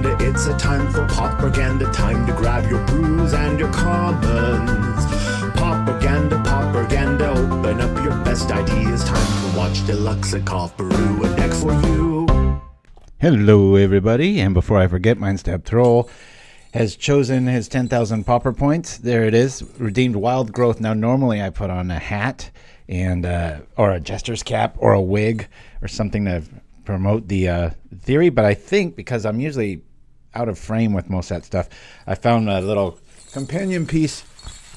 propaganda, it's a time for propaganda, time to grab your brews and your commons. Propaganda, open up your best ideas, time to watch deluxeicoff brew a deck for you. Hello everybody, and before I forget, Mindstab Troll has chosen his 10,000 Pauper points. There it is, redeemed Wild Growth. Now normally I put on a hat and or a jester's cap or a wig or something to promote the theory, but I think because I'm usually out of frame with most of that stuff, I found a little companion piece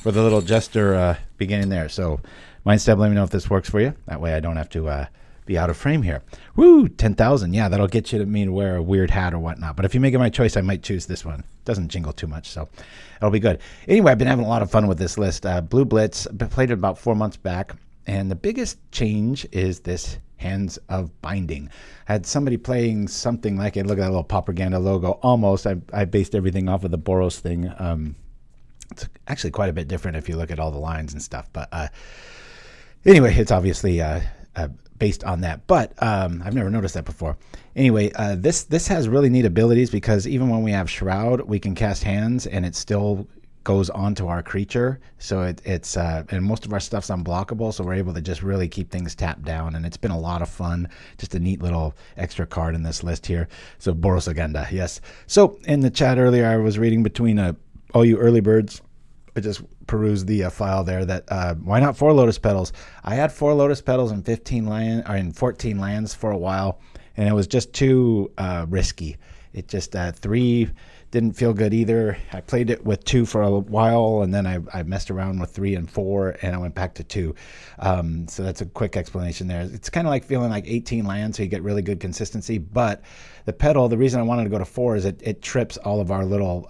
with a little jester beginning there. So Mindstab, let me know if this works for you. That way I don't have to be out of frame here. Woo, 10,000. Yeah, that'll get you to me to wear a weird hat or whatnot. But if you make it my choice, I might choose this one. Doesn't jingle too much, so it'll be good. Anyway, I've been having a lot of fun with this list. Blue Blitz, played it about 4 months back. And the biggest change is this Hands of Binding. I had somebody playing something like it. Look at that little propaganda logo. Almost. I based everything off of the Boros thing. It's actually quite a bit different if you look at all the lines and stuff. But anyway, it's obviously based on that. But I've never noticed that before. Anyway, this has really neat abilities because even when we have Shroud, we can cast Hands and it still goes onto our creature. So it's and most of our stuff's unblockable, so we're able to just really keep things tapped down, and it's been a lot of fun. Just a neat little extra card in this list here. So Boros Agenda, yes. So in the chat earlier, I was reading between all you early birds. I just perused the file there that why not 4 Lotus Petals? I had 4 Lotus Petals and 14 lands for a while, and it was just too risky. It just 3 didn't feel good either. I played it with 2 for a while, and then I messed around with 3 and 4, and I went back to 2. So that's a quick explanation there. It's kind of like feeling like 18 lands, so you get really good consistency. But the Petal, the reason I wanted to go to 4 is it trips all of our little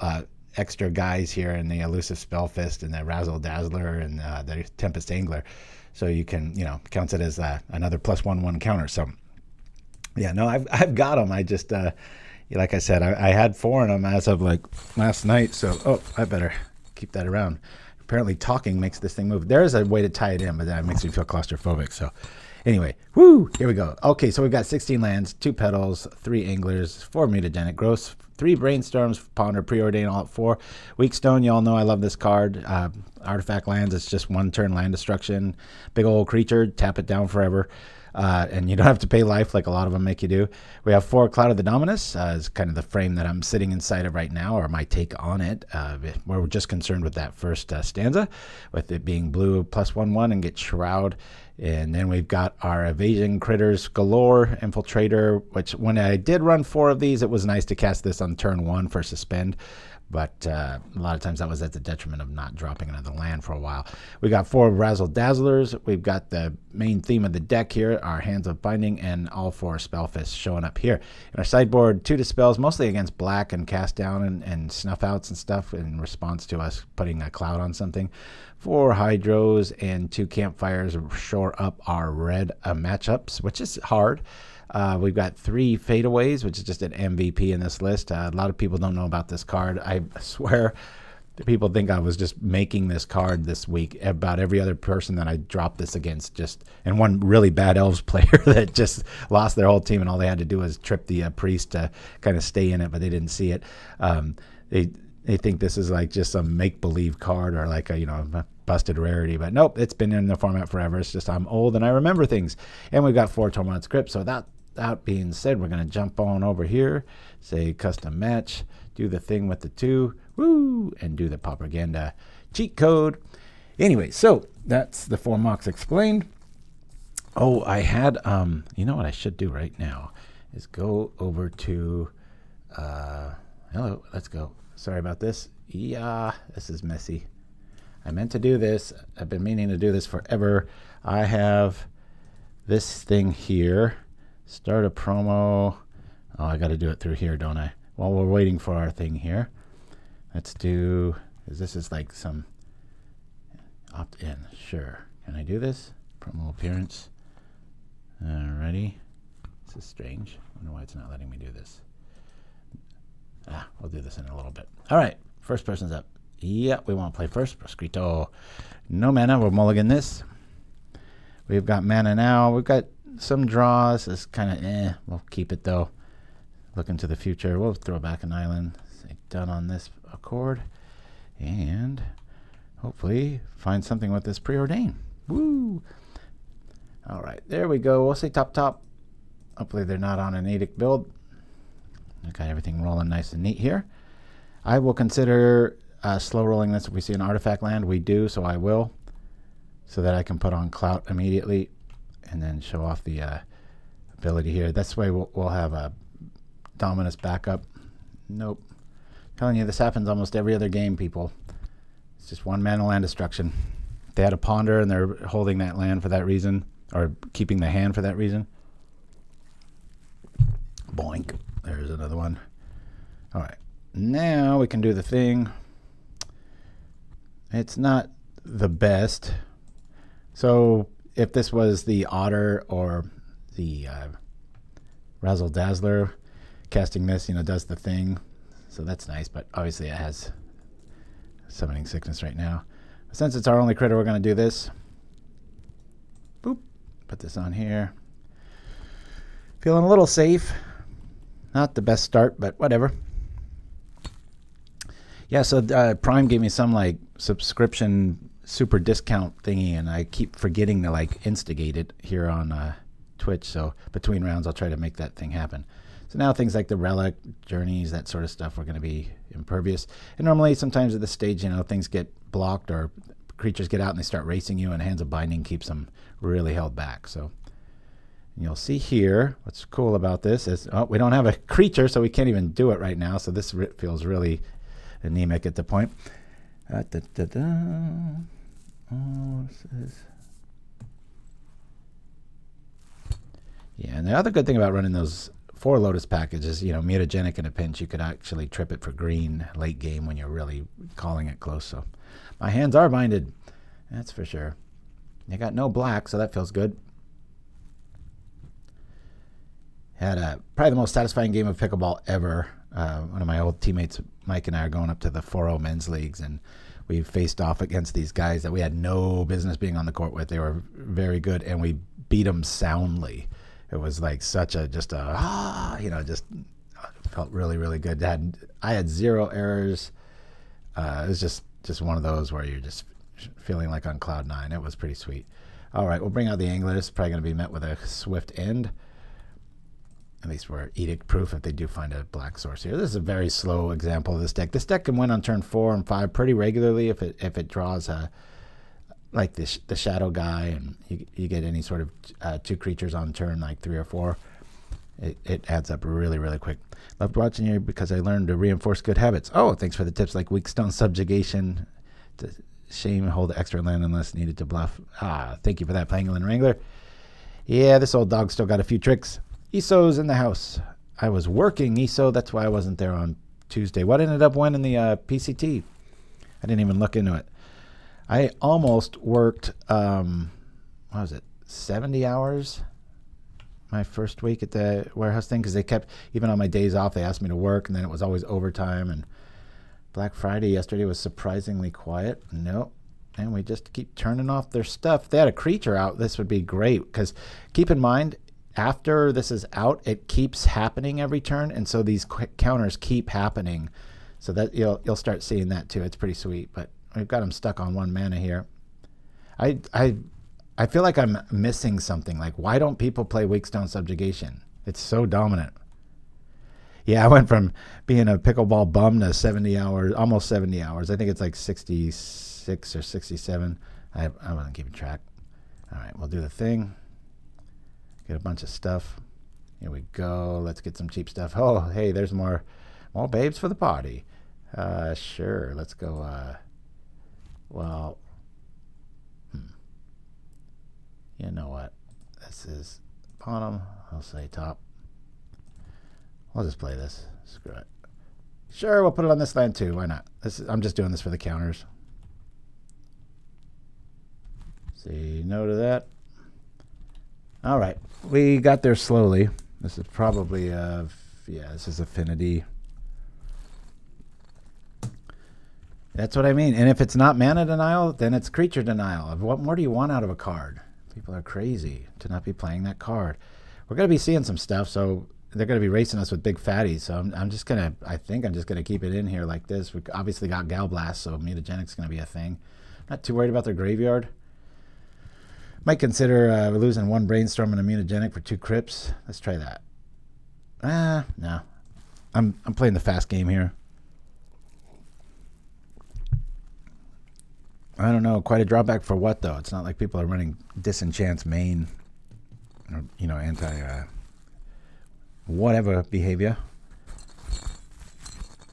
extra guys here in the Elusive Spellfist and the Razzle-Dazzler and the Tempest Angler. So you can, counts it as another +1/1 counter. So yeah, no, I've got them. I just like I said, I had 4 of them as of like last night. So I better keep that around. Apparently talking makes this thing move. There is a way to tie it in, but that makes me feel claustrophobic. So anyway, woo, here we go. Okay, so we've got 16 lands, 2 Petals, 3 Anglers, 4 Mutagenic Growth, 3 Brainstorms, Ponder, Preordain, all at 4. Weakstone, you all know I love this card. Artifact lands, it's just 1 turn land destruction. Big old creature, tap it down forever. And you don't have to pay life like a lot of them make you do. We have 4 Clout of the Dominus, is kind of the frame that I'm sitting inside of right now, or my take on it. We're just concerned with that first stanza, with it being blue +1/1 and get Shroud. And then we've got our evasion critters galore, Infiltrator, which when I did run 4 of these, it was nice to cast this on turn 1 for suspend. But a lot of times that was at the detriment of not dropping another land for a while. We got 4 Razzle-Dazzlers. We've got the main theme of the deck here, our Hands of Binding, and all 4 Spellfists showing up here. In our sideboard, 2 Dispels, mostly against black and cast down and snuff outs and stuff in response to us putting a Cloud on something. 4 Hydros and 2 Campfires shore up our red matchups, which is hard. We've got 3 Fadeaways, which is just an MVP in this list. A lot of people don't know about this card. I swear people think I was just making this card this week. About every other person that I dropped this against, and one really bad Elves player that just lost their whole team, and all they had to do was trip the priest to kind of stay in it, but they didn't see it. They think this is like just some make-believe card or like a busted rarity, but nope, it's been in the format forever. It's just I'm old and I remember things. And we've got 4 Tormod Crypt. So that being said, we're going to jump on over here, say custom match, do the thing with the 2, woo, and do the propaganda cheat code. Anyway, so that's the 4 mocks explained. Oh, I had, you know what I should do right now is go over to, hello, let's go. Sorry about this. Yeah, this is messy. I meant to do this. I've been meaning to do this forever. I have this thing here. Start a promo. Oh, I got to do it through here, don't I? While we're waiting for our thing here. Let's do, this is like some opt-in. Sure. Can I do this? Promo appearance. Alrighty. This is strange. I wonder why it's not letting me do this. We'll do this in a little bit. All right, first person's up. Yeah, we want to play first. Proscrito. No mana. We'll mulligan this. We've got mana now. We've got some draws. It's kind of We'll keep it though. look into the future. We'll throw back an island. Say done on this accord. And hopefully find something with this Preordain. Woo! All right, there we go. We'll say top. Hopefully they're not on an Edict build. I got everything rolling nice and neat here. I will consider slow rolling this if we see an artifact land. We do, so I will. So that I can put on Clout immediately and then show off the ability here. This way we'll have a Dominus backup. Nope. Telling you, this happens almost every other game, people. It's just one mana land destruction. They had a ponder and they're holding that land for that reason, or keeping the hand for that reason. Boink. There's another one. All right. Now we can do the thing. It's not the best. So if this was the Otter or the Razzle-Dazzler, casting this, does the thing. So that's nice, but obviously it has summoning sickness right now. Since it's our only critter, we're going to do this. Boop. Put this on here. Feeling a little safe. Not the best start, but whatever. Yeah, so Prime gave me some like subscription super discount thingy, and I keep forgetting to like instigate it here on Twitch. So between rounds, I'll try to make that thing happen. So now things like the relic, journeys, that sort of stuff, are going to be impervious. And normally, sometimes at this stage, things get blocked or creatures get out and they start racing you, and Hands of Binding keeps them really held back. So you'll see here, what's cool about this is, we don't have a creature, so we can't even do it right now. So this feels really anemic at the point. Oh, this is... Yeah, and the other good thing about running those 4 Lotus packages, Mutagenic in a pinch, you could actually trip it for green late game when you're really calling it close. So my hands are binded, that's for sure. I got no black, so that feels good. Had probably the most satisfying game of pickleball ever. One of my old teammates, Mike, and I are going up to the 4-0 men's leagues, and we faced off against these guys that we had no business being on the court with. They were very good, and we beat them soundly. It was like just felt really, really good. I had 0 errors. It was just one of those where you're just feeling like on cloud 9. It was pretty sweet. All right, we'll bring out the Angler. It's probably going to be met with a swift end. At least we're edict proof if they do find a black source here. This is a very slow example of this deck. This deck can win on turn 4 and 5 pretty regularly if it draws like the shadow guy, and you get any sort of 2 creatures on turn, like 3 or 4. It adds up really, really quick. Loved watching you because I learned to reinforce good habits. Oh, thanks for the tips like Weakstone, Subjugation. Shame, hold the extra land unless needed to bluff. Thank you for that, Pangolin Wrangler. Yeah, this old dog still got a few tricks. ESO's in the house. I was working ESO, that's why I wasn't there on Tuesday. What ended up winning the PCT? I didn't even look into it. I almost worked, 70 hours my first week at the warehouse thing, because they kept, even on my days off, they asked me to work, and then it was always overtime. And Black Friday yesterday was surprisingly quiet. Nope. And we just keep turning off their stuff. If they had a creature out, this would be great, because keep in mind, after this is out, it keeps happening every turn, and so these counters keep happening. So that you'll start seeing that too. It's pretty sweet, but we've got them stuck on 1 mana here. I feel like I'm missing something. Like, why don't people play Weakstone Subjugation? It's so dominant. Yeah, I went from being a pickleball bum to 70 hours, almost 70 hours. I think it's like 66 or 67. I wasn't keeping track. All right, we'll do the thing. Get a bunch of stuff. Here we go. Let's get some cheap stuff. Oh, hey, there's more babes for the party. Sure, let's go. You know what? This is bottom. I'll say top. I'll just play this. Screw it. Sure, we'll put it on this land too. Why not? I'm just doing this for the counters. Say no to that. All right. We got there slowly. This is probably, this is Affinity. That's what I mean. And if it's not mana denial, then it's creature denial. What more do you want out of a card? People are crazy to not be playing that card. We're going to be seeing some stuff, so they're going to be racing us with big fatties. So I'm just going to, I think I'm just going to keep it in here like this. We obviously got Galblast, so Mutagenic's going to be a thing. Not too worried about their graveyard. Might consider losing 1 Brainstorm and a Mutagenic for 2 Crypts. Let's try that. No. I'm playing the fast game here. I don't know. Quite a drawback for what, though? It's not like people are running Disenchant's main, or, you know, anti whatever behavior.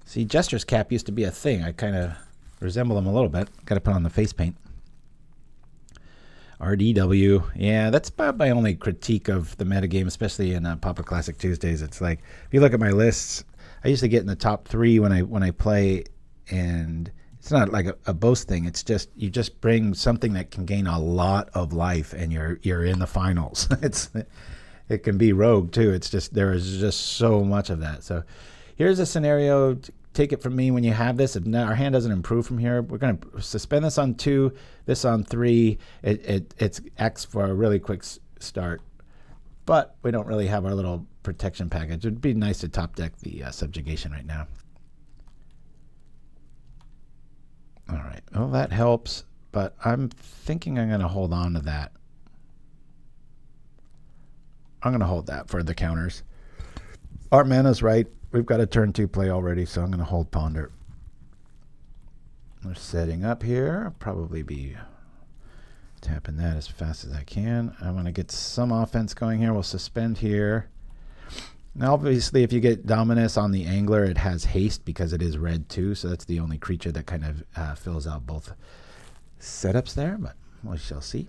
See, Jester's Cap used to be a thing. I kind of resemble him a little bit. Got to put on the face paint. RDW. Yeah, that's about my only critique of the metagame, especially in Pauper Classic Tuesdays. It's like, if you look at my lists, I usually get in the top 3 when I play, and it's not like a boast thing. It's just, you just bring something that can gain a lot of life, and you're in the finals. It can be rogue too. It's just, there is just so much of that. So here's a scenario. Take it from me, when you have this, if our hand doesn't improve from here, we're going to suspend this on 2, this on 3. It's X for a really quick start. But we don't really have our little protection package. It would be nice to top deck the Subjugation right now. All right. Well, that helps, but I'm thinking I'm going to hold on to that. I'm going to hold that for the counters. Our mana's right. We've got a turn 2 play already, so I'm going to hold Ponder. We're setting up here. I'll probably be tapping that as fast as I can. I want to get some offense going here. We'll suspend here. Now, obviously, if you get Dominus on the Angler, it has haste because it is red too, so that's the only creature that kind of fills out both setups there, but we shall see.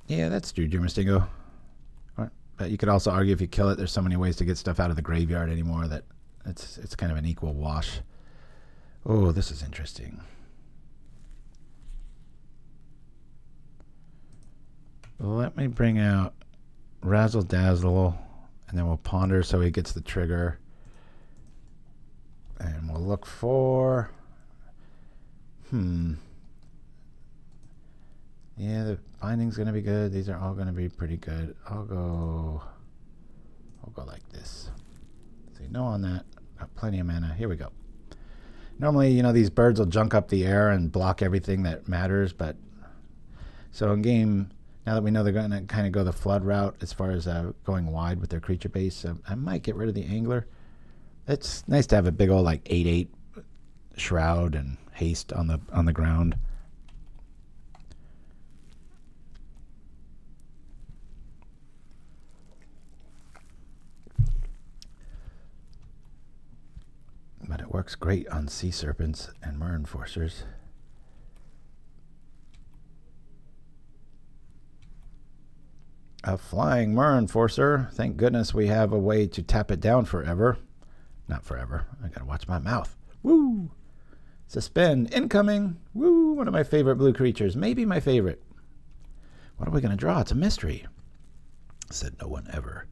Yeah, that's true, Jimmer Stingo. But you could also argue if you kill it, there's so many ways to get stuff out of the graveyard anymore that it's kind of an equal wash. Oh, this is interesting. Let me bring out Razzle-Dazzler, and then we'll Ponder so he gets the trigger. And we'll look for... Yeah, the binding's going to be good. These are all going to be pretty good. I'll go like this. Say no on that. Got plenty of mana. Here we go. Normally, you know, these birds will junk up the air and block everything that matters, but so in game, now that we know they're going to kind of go the flood route as far as going wide with their creature base, I might get rid of the Angler. It's nice to have a big old like 8/8 shroud and haste on the ground. But it works great on Sea Serpents and Mer Enforcers. A flying Mer Enforcer. Thank goodness we have a way to tap it down forever. Not forever. I gotta watch my mouth. Woo! Suspend. Incoming. Woo! One of my favorite blue creatures. Maybe my favorite. What are we gonna draw? It's a mystery. Said no one ever.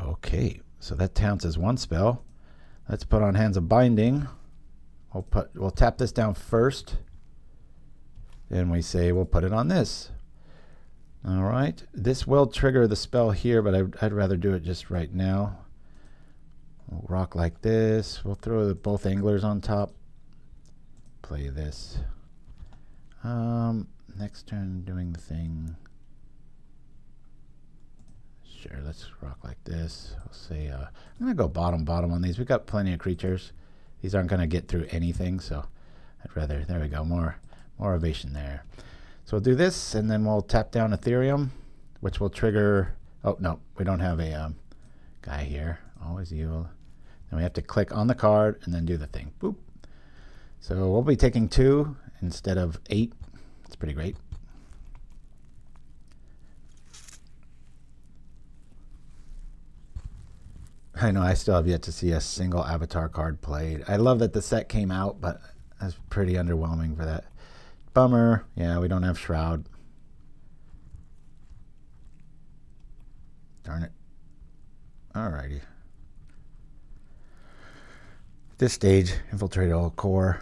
Okay, so that counts as 1 spell. Let's put on Hands of Binding. We'll tap this down first. Then we say we'll put it on this. All right. This will trigger the spell here, but I'd rather do it just right now. We'll rock like this. We'll throw both Anglers on top. Play this. Next turn, doing the thing. Sure, let's rock like this. I'll say I'm gonna go bottom on these. We've got plenty of creatures. These aren't gonna get through anything, so I'd rather, there we go, more ovation there. So we'll do this, and then we'll tap down Ethereum, which will trigger, oh no, we don't have a guy here. Always evil. Then we have to click on the card and then do the thing. Boop. So we'll be taking 2 instead of 8. It's pretty great. I know I still have yet to see a single Avatar card played. I love that the set came out, but that's pretty underwhelming for that. Bummer. Yeah, we don't have Shroud. Darn it. Alrighty. At this stage, Infiltrator il-Kor.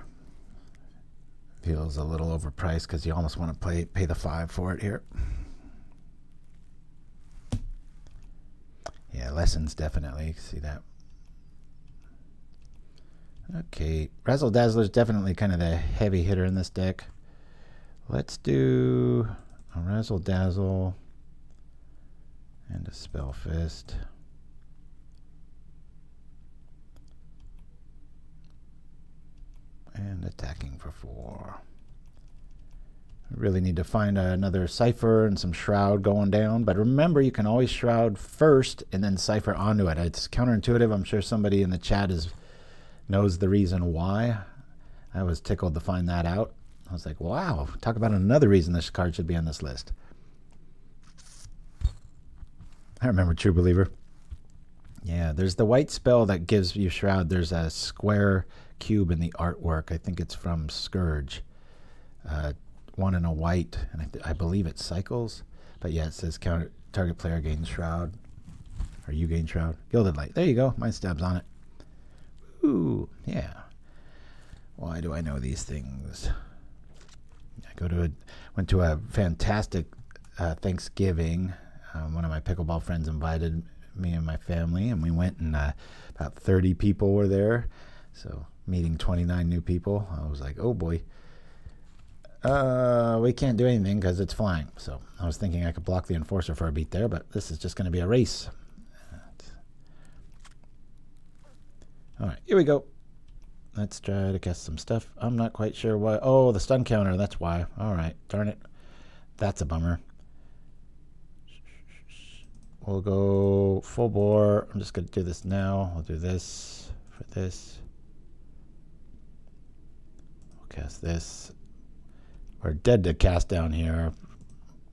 Feels a little overpriced because you almost want to pay the 5 for it here. Yeah, lessons definitely. See that? Okay, Razzle-Dazzler is definitely kind of the heavy hitter in this deck. Let's do a Razzle-Dazzle and a Spellfist. And attacking for 4. I really need to find another Cipher and some Shroud going down. But remember, you can always Shroud first and then Cipher onto it. It's counterintuitive. I'm sure somebody in the chat knows the reason why. I was tickled to find that out. I was like, wow, talk about another reason this card should be on this list. I remember True Believer. Yeah, there's the white spell that gives you Shroud. There's a square cube in the artwork. I think it's from Scourge. One in a white, and I believe it cycles. But yeah, it says target player gains Shroud. Or you gain Shroud. Gilded Light. There you go. Mind Stab's on it. Ooh, yeah. Why do I know these things? I went to a fantastic Thanksgiving. One of my pickleball friends invited me and my family, and we went, and about 30 people were there. So meeting 29 new people. I was like, oh boy. We can't do anything because it's flying. So I was thinking I could block the Enforcer for a beat there, but this is just going to be a race. All right, here we go. Let's try to cast some stuff. I'm not quite sure why. Oh, the stun counter, that's why. All right, darn it. That's a bummer. We'll go full bore. I'm just going to do this now. I'll do this for this. We'll cast this. We're dead to cast down here.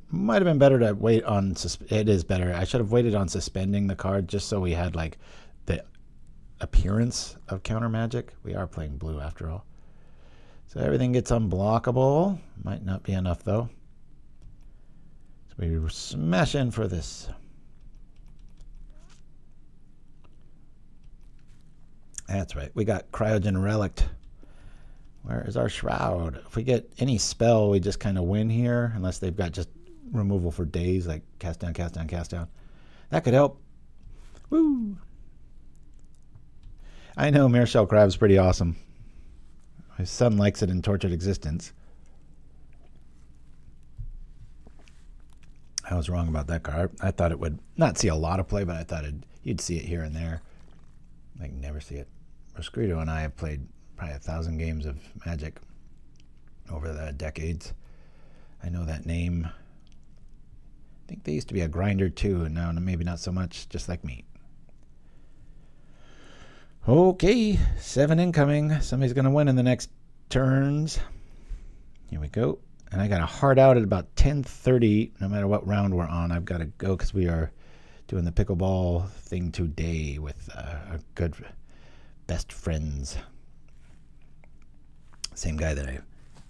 Might have been better to wait on... It is better. I should have waited on suspending the card just so we had like the appearance of counter magic. We are playing blue after all. So everything gets unblockable. Might not be enough though. So we smash in for this. That's right. We got Cryogen Relic. Where is our Shroud? If we get any spell, we just kind of win here, unless they've got just removal for days, like cast down, cast down, cast down. That could help. Woo! I know Mireshell Crab's pretty awesome. My son likes it in Tortured Existence. I was wrong about that card. I thought it would not see a lot of play, but I thought you'd see it here and there. I can never see it. Roscrito and I have played probably 1,000 games of Magic over the decades. I know that name. I think they used to be a grinder too, and now maybe not so much, just like me. Okay, 7 incoming. Somebody's going to win in the next turns. Here we go. And I got a hard out at about 10:30. No matter what round we're on, I've got to go because we are doing the pickleball thing today with our good best friends. Same guy that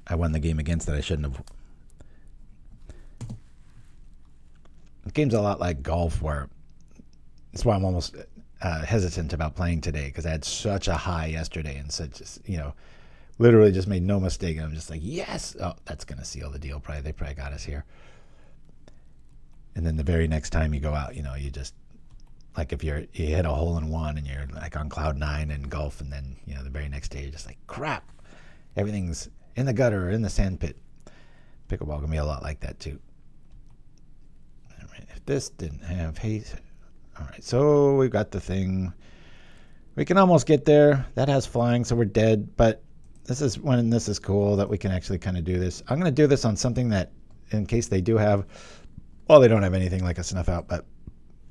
I won the game against that I shouldn't have. The game's a lot like golf, where that's why I'm almost hesitant about playing today, because I had such a high yesterday and such, literally just made no mistake. And I'm just like, yes, oh, that's gonna seal the deal. They probably got us here. And then the very next time you go out, you just, like if you hit a hole in one and you're like on cloud 9 in golf, and then the very next day you're just like, crap, everything's in the gutter or in the sand pit. Pickleball can be a lot like that too. All right, if this didn't have haste, all right, so we've got the thing. We can almost get there. That has flying, so we're dead. But this is cool that we can actually kind of do this. I'm going to do this on something that, in case they do have, well, they don't have anything like a Snuff Out, but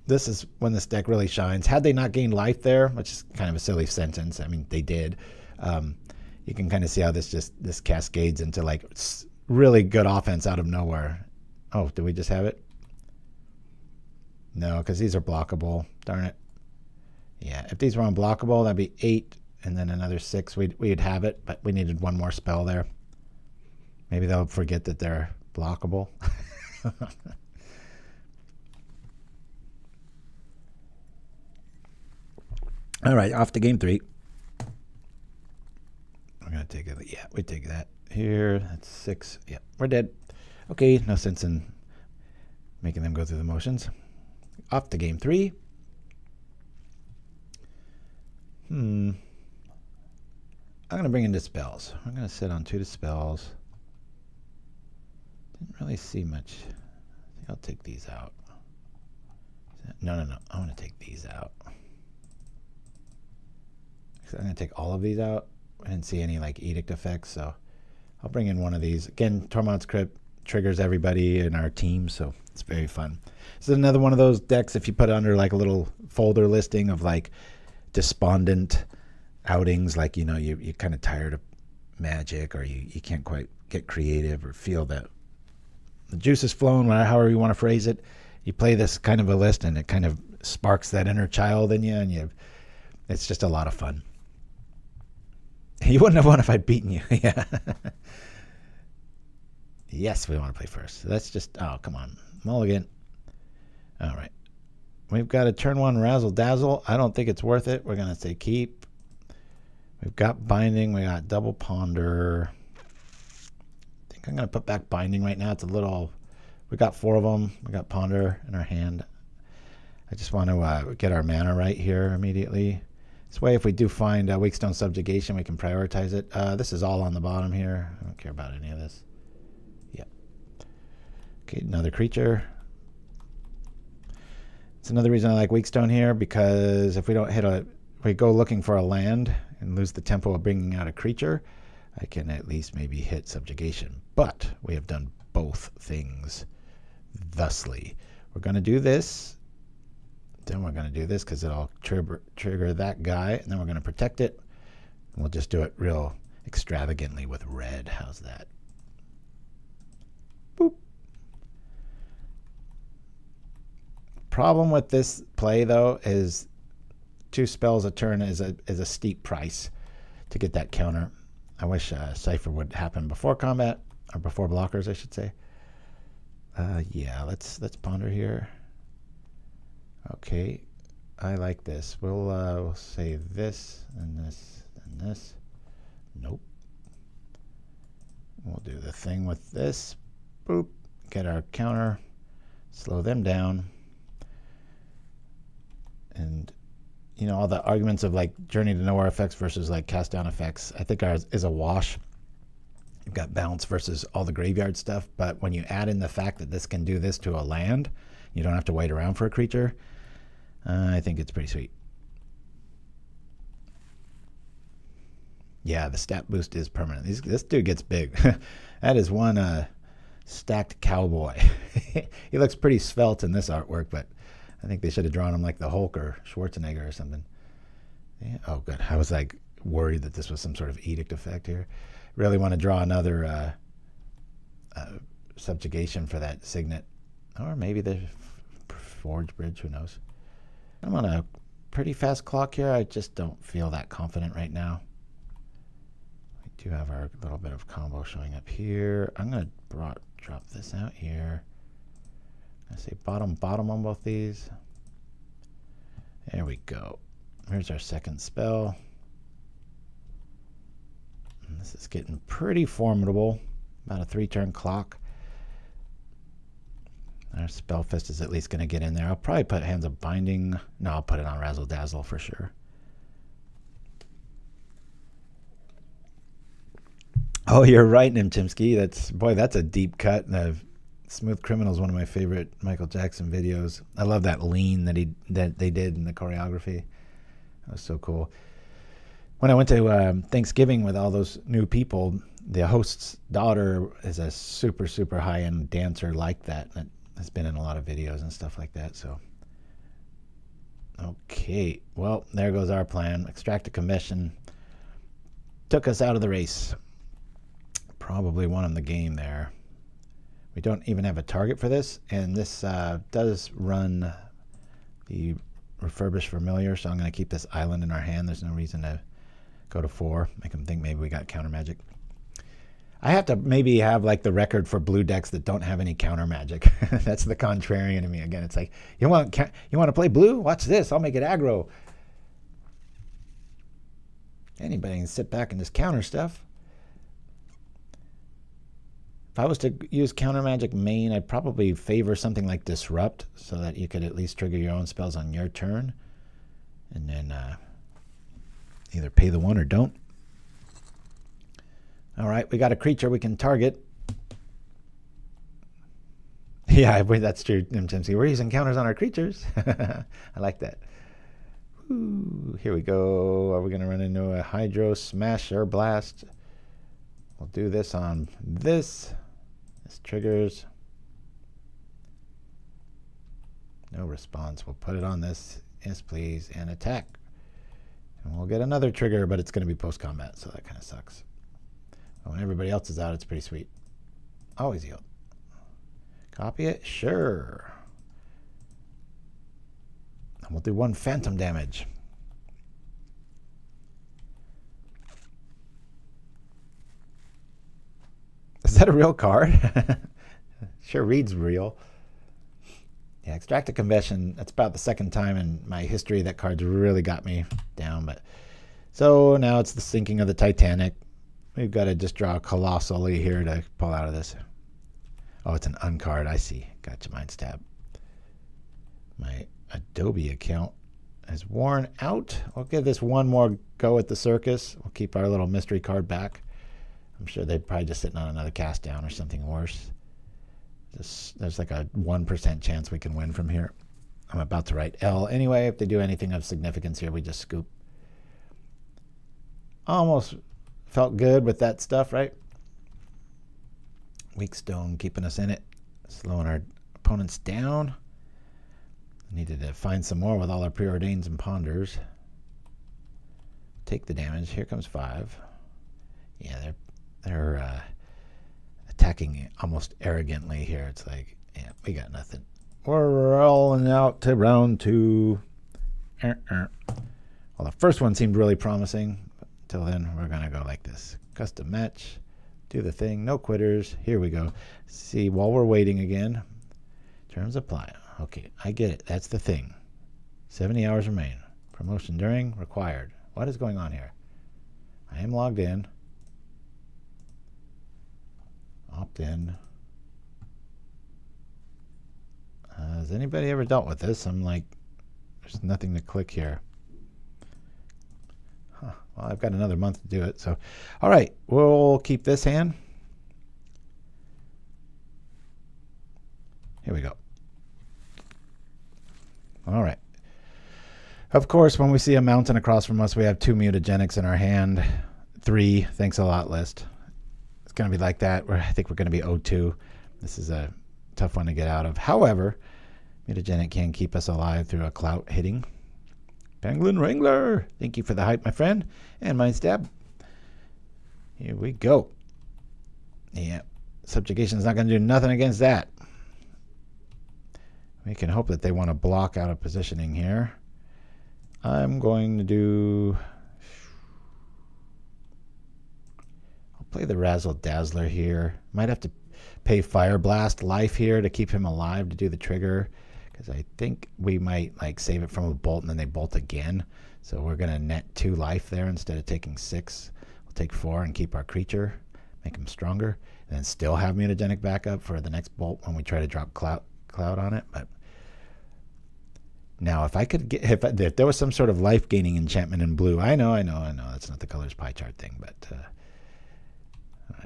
this is when this deck really shines. Had they not gained life there, which is kind of a silly sentence. I mean, they did. You can kind of see how this cascades into like really good offense out of nowhere. Oh, did we just have it? No, because these are blockable. Darn it. Yeah, if these were unblockable, that'd be 8 and then another 6. We'd have it, but we needed one more spell there. Maybe they'll forget that they're blockable. All right, off to game 3. We're going to take it. Yeah, we take that. here. That's 6. Yep, we're dead. Okay, no sense in making them go through the motions. Off to game 3. I'm going to bring in Dispels. I'm going to sit on 2 Dispels. Didn't really see much. I think I'll take these out. No. I want to take these out. I'm going to take all of these out. I didn't see any like edict effects, so I'll bring in one of these. Again, Tormod's Crypt triggers everybody in our team, so it's very fun. This is another one of those decks if you put it under like a little folder listing of like despondent outings, like, you know, you're kind of tired of Magic, or you can't quite get creative or feel that the juice is flowing, however you want to phrase it. You play this kind of a list and it kind of sparks that inner child in you, and it's just a lot of fun. You wouldn't have won if I'd beaten you. Yeah. Yes, we want to play first. So that's just, oh, come on. Mulligan. All right. We've got a turn 1 Razzle-Dazzle. I don't think it's worth it. We're going to say keep. We've got Binding. We got Double Ponder. I think I'm going to put back Binding right now. It's a little, we got 4 of them. We got Ponder in our hand. I just want to get our mana right here immediately. This way, if we do find Weakstone Subjugation, we can prioritize it. This is all on the bottom here. I don't care about any of this. Yep. Okay, another creature. It's another reason I like Weakstone here, because if we don't hit we go looking for a land and lose the tempo of bringing out a creature, I can at least maybe hit Subjugation. But we have done both things thusly. We're going to do this. Then we're going to do this because it'll trigger that guy, and then we're going to protect it. And we'll just do it real extravagantly with red. How's that? Boop. Problem with this play, though, is 2 spells a turn is a steep price to get that counter. I wish Cypher would happen before combat, or before blockers, I should say. Yeah, let's ponder here. Okay, I like this. We'll say this and this and this. Nope. We'll do the thing with this. Boop. Get our counter. Slow them down. And, you know, all the arguments of like Journey to Nowhere effects versus like cast down effects, I think ours is a wash. You've got bounce versus all the graveyard stuff, but when you add in the fact that this can do this to a land, you don't have to wait around for a creature. I think it's pretty sweet. Yeah, the stat boost is permanent. This dude gets big. That is one stacked cowboy. He looks pretty svelte in this artwork, but I think they should have drawn him like the Hulk or Schwarzenegger or something. Yeah. Oh, good. I was like worried that this was some sort of edict effect here. Really want to draw another subjugation for that signet. Or maybe the Forge Bridge, who knows. I'm on a pretty fast clock here. I just don't feel that confident right now. We do have our little bit of combo showing up here. I'm going to drop this out here. I say bottom on both these. There we go. Here's our second spell. And this is getting pretty formidable. About a 3-turn clock. Our Spellfist is at least going to get in there. I'll probably put Hands of Binding. No, I'll put it on Razzle-Dazzle for sure. Oh, you're right, Chimpskey. That's a deep cut. Smooth Criminal is one of my favorite Michael Jackson videos. I love that lean that they did in the choreography. That was so cool. When I went to Thanksgiving with all those new people, the host's daughter is a super, super high-end dancer like that. Has been in a lot of videos and stuff like that. So, okay. Well, there goes our plan. Extract a commission. Took us out of the race. Probably won the game there. We don't even have a target for this, and this does run the Refurbished Familiar, so I'm going to keep this island in our hand. There's no reason to go to 4. Make them think maybe we got counter magic. I have to maybe have like the record for blue decks that don't have any counter magic. That's the contrarian in me. Again, it's like, you want to play blue? Watch this. I'll make it aggro. Anybody can sit back and just counter stuff. If I was to use counter magic main, I'd probably favor something like Disrupt so that you could at least trigger your own spells on your turn. And then either pay the one or don't. All right, we got a creature we can target. Yeah, that's true, Chimpskey. We're using counters on our creatures. I like that. Ooh, here we go. Are we going to run into a Hydro Smash or Blast? We'll do this on this. This triggers. No response. We'll put it on this. Yes, please. And attack. And we'll get another trigger, but it's going to be post-combat, so that kind of sucks. But when everybody else is out, it's pretty sweet. Always yield. Copy it? Sure. And we'll do 1 phantom damage. Is that a real card? Sure reads real. Yeah, Extract a Confession. That's about the second time in my history that card's really got me down. But so now it's the sinking of the Titanic. We've got to just draw colossally here to pull out of this. Oh, it's an uncard. I see. Gotcha, Mind Stab. My Adobe account is worn out. We'll give this one more go at the circus. We'll keep our little mystery card back. I'm sure they're probably just sitting on another cast down or something worse. There's like a 1% chance we can win from here. I'm about to write L. Anyway, if they do anything of significance here, we just scoop. Almost felt good with that stuff, right? Weakstone keeping us in it, slowing our opponents down. Needed to find some more with all our Preordains and Ponders. Take the damage. Here comes 5. Yeah, they're attacking almost arrogantly here. It's like, yeah, we got nothing. We're rolling out to round 2. Well, the first one seemed really promising. But until then, we're going to go like this. Custom match. Do the thing. No quitters. Here we go. See, while we're waiting again, terms apply. Okay, I get it. That's the thing. 70 hours remain. Promotion during required. What is going on here? I am logged in. Opt in. Has anybody ever dealt with this? I'm like, there's nothing to click here. Huh. Well, I've got another month to do it. So, all right, we'll keep this hand. Here we go. All right. Of course, when we see a mountain across from us, we have 2 mutagenics in our hand. 3, thanks a lot list. It's going to be like that. I think we're going to be 0-2. This is a tough one to get out of. However, mutagenic can keep us alive through a Clout hitting. Penguin Wrangler, thank you for the hype, my friend. And Mind Stab. Here we go. Yeah, Subjugation is not going to do nothing against that. We can hope that they want to block out of positioning here. I'm going to do... I'll play the Razzle-Dazzler here. Might have to pay Fire Blast life here to keep him alive to do the trigger. Because I think we might like save it from a bolt and then they bolt again. So we're going to net 2 life there instead of taking 6. We'll take 4 and keep our creature. Make him stronger. And then still have mutagenic backup for the next bolt when we try to drop Clout on it. But now if I could get if there was some sort of life gaining enchantment in blue, I know that's not the colors pie chart thing, but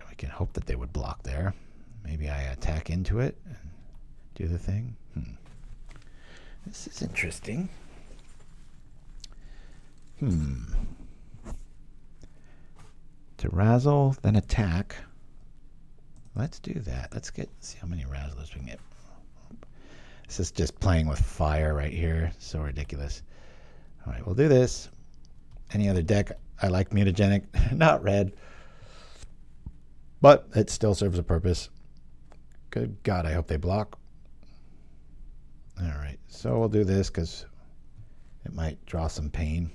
we can hope that they would block there. Maybe I attack into it and do the thing. This is interesting. To razzle, then attack. Let's do that. Let's see how many razzlers we can get. This is just playing with fire right here. So ridiculous. All right, we'll do this. Any other deck? I like mutagenic, not red. But it still serves a purpose. Good God, I hope they block. All right, so we'll do this because it might draw some pain.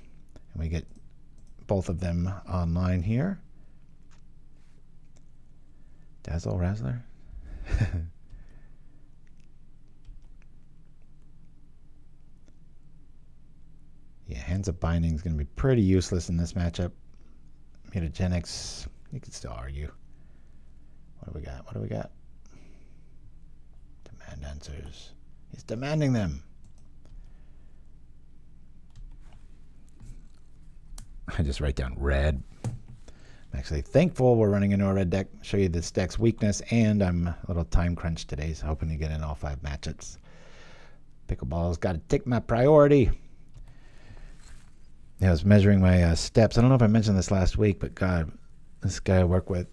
And we get both of them online here. Razzler. Yeah, Hands of Binding is going to be pretty useless in this matchup. Mutagenics, you could still argue. What do we got? What do we got? Demand answers. He's demanding them. I just write down red. I'm actually thankful we're running into a red deck. Show you this deck's weakness, and I'm a little time crunched today, so hoping to get in all 5 matchups. Pickleball's got to take my priority. Yeah, I was measuring my steps. I don't know if I mentioned this last week, but God, this guy I work with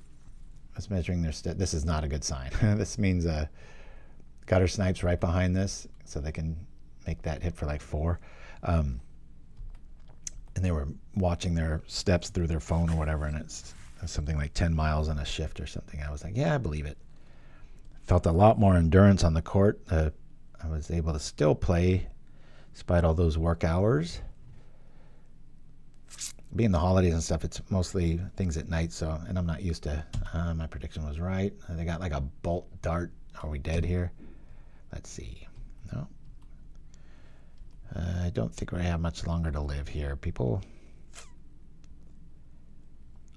was measuring their steps. This is not a good sign. This means gutter snipes right behind this, so they can make that hit for like 4. And they were watching their steps through their phone or whatever, and it's something like 10 miles on a shift or something. I was like, yeah, I believe it. Felt a lot more endurance on the court. I was able to still play despite all those work hours. Being the holidays and stuff, it's mostly things at night, so, and I'm not used to, my prediction was right. They got like a bolt dart. Are we dead here? Let's see. No. I don't think we have much longer to live here, people.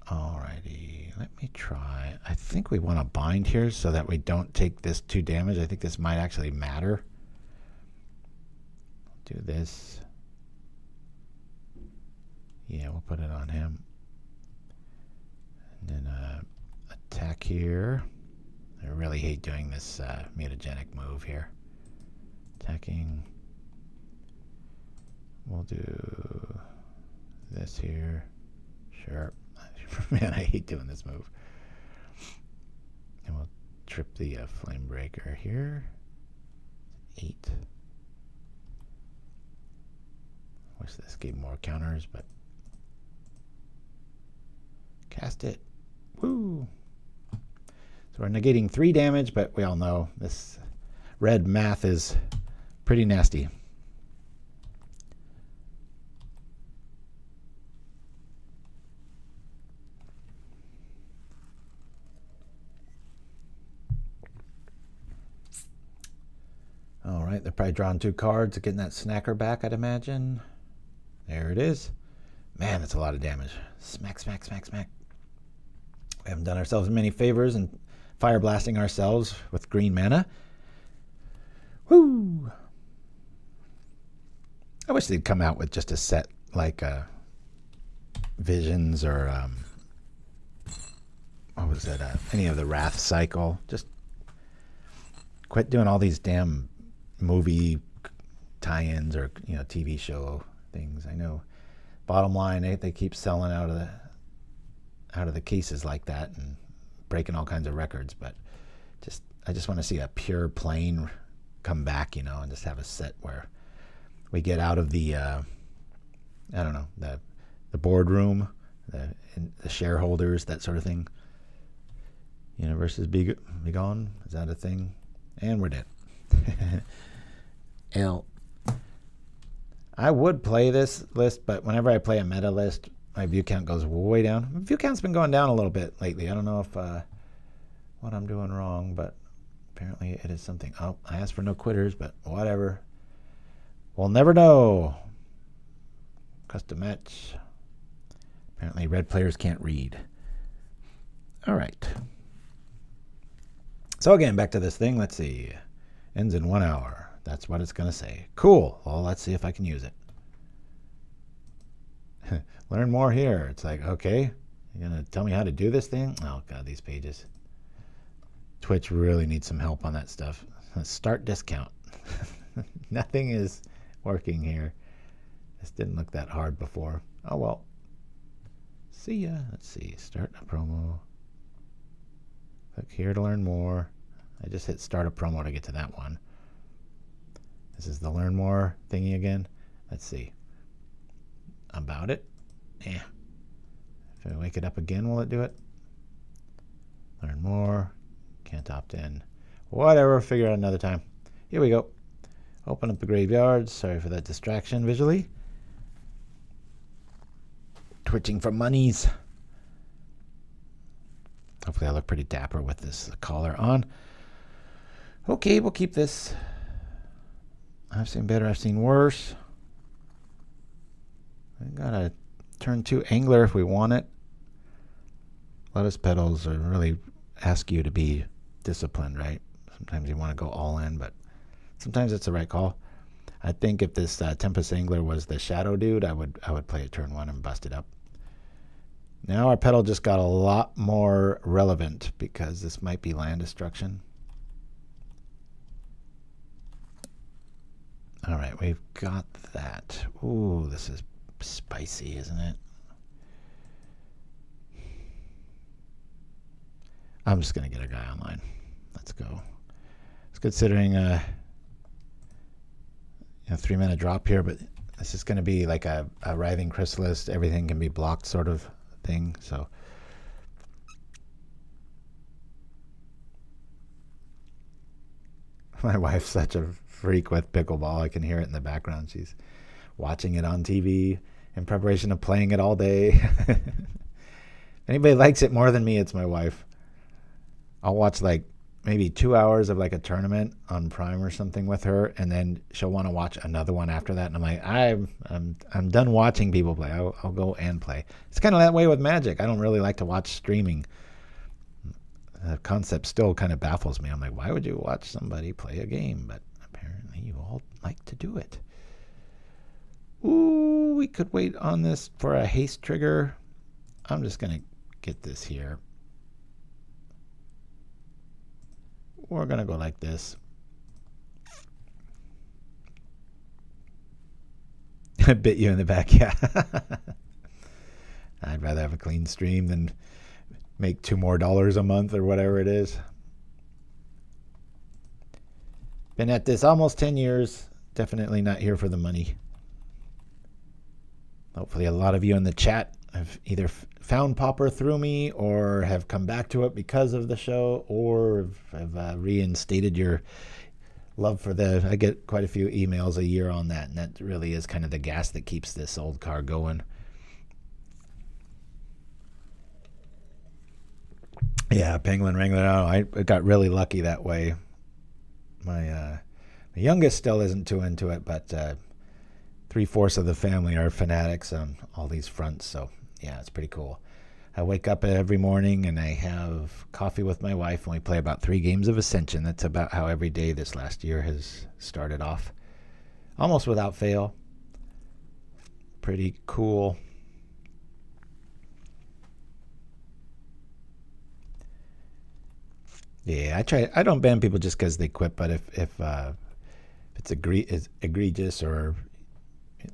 Alrighty, let me try. I think we want to bind here so that we don't take this 2 damage. I think this might actually matter. Do this. Yeah, we'll put it on him. And then attack here. I really hate doing this mutagenic move here. Attacking. We'll do this here. Sure. Man, I hate doing this move. And we'll trip the flame breaker here. 8. Wish this gave more counters, but cast it. Woo! So we're negating 3 damage, but we all know this red math is pretty nasty. All right, they're probably drawing 2 cards, getting that snacker back, I'd imagine. There it is. Man, that's a lot of damage. Smack, smack, smack, smack. We haven't done ourselves many favors and fire blasting ourselves with green mana. Woo! I wish they'd come out with just a set like Visions or what was it? Any of the Wrath cycle. Just quit doing all these damn movie tie-ins or TV show things. I know. Bottom line, they keep selling out of the cases like that and breaking all kinds of records. But I just want to see a pure plain come back, and just have a set where we get out of the I don't know, the boardroom, the shareholders, that sort of thing. Universes be gone. Is that a thing? And we're dead. I would play this list, but whenever I play a meta list, my view count goes way down. My view count's been going down a little bit lately. I don't know if what I'm doing wrong, but apparently it is something. Oh, I asked for no quitters, but whatever. We'll never know. Custom match. Apparently red players can't read. All right. So again, back to this thing. Let's see. Ends in 1 hour. That's what it's going to say. Cool. Well, let's see if I can use it. Learn more here. It's like, okay, you're going to tell me how to do this thing? Oh, God, these pages. Twitch really needs some help on that stuff. Start discount. Nothing is working here. This didn't look that hard before. Oh, well. See ya. Let's see. Start a promo. Click here to learn more. I just hit start a promo to get to that one. This is the learn more thingy again. Let's see. About it. Yeah. If I wake it up again, will it do it? Learn more. Can't opt in. Whatever. Figure out another time. Here we go. Open up the graveyard. Sorry for that distraction visually. Twitching for monies. Hopefully I look pretty dapper with this collar on. Okay, we'll keep this. I've seen better, I've seen worse. I got a turn 2 angler if we want it. Lotus Petals are really ask you to be disciplined, right? Sometimes you want to go all in, but sometimes it's the right call. I think if this Tempest Angler was the shadow dude, I would play it turn 1 and bust it up. Now our petal just got a lot more relevant because this might be land destruction. All right, we've got that. Ooh, this is spicy, isn't it? I'm just going to get a guy online. Let's go. It's considering a 3-mana drop here, but this is going to be like a Writhing Chrysalis. Everything can be blocked sort of thing. So my wife's such a freak with pickleball. I can hear it in the background. She's watching it on TV in preparation of playing it all day. If anybody likes it more than me, it's my wife. I'll watch like maybe 2 hours of like a tournament on Prime or something with her, and then she'll want to watch another one after that. And I'm like, I'm done watching people play. I'll go and play. It's kind of that way with Magic. I don't really like to watch streaming. The concept still kind of baffles me. I'm like, why would you watch somebody play a game? But apparently you all like to do it. Ooh, we could wait on this for a haste trigger. I'm just going to get this here. We're going to go like this. I bit you in the back, yeah. I'd rather have a clean stream than make $2 more a month or whatever it is. Been at this almost 10 years. Definitely not here for the money. Hopefully a lot of you in the chat have either found Pauper through me or have come back to it because of the show, or have reinstated your love for the... I get quite a few emails a year on that, and that really is kind of the gas that keeps this old car going. Yeah, Penguin Wrangler. I got really lucky that way. My youngest still isn't too into it, but 3/4 of the family are fanatics on all these fronts, so yeah, it's pretty cool. I wake up every morning and I have coffee with my wife, and we play about 3 games of Ascension. That's about how every day this last year has started off, almost without fail. Pretty cool. Yeah, I don't ban people just because they quit, but if it's egregious, or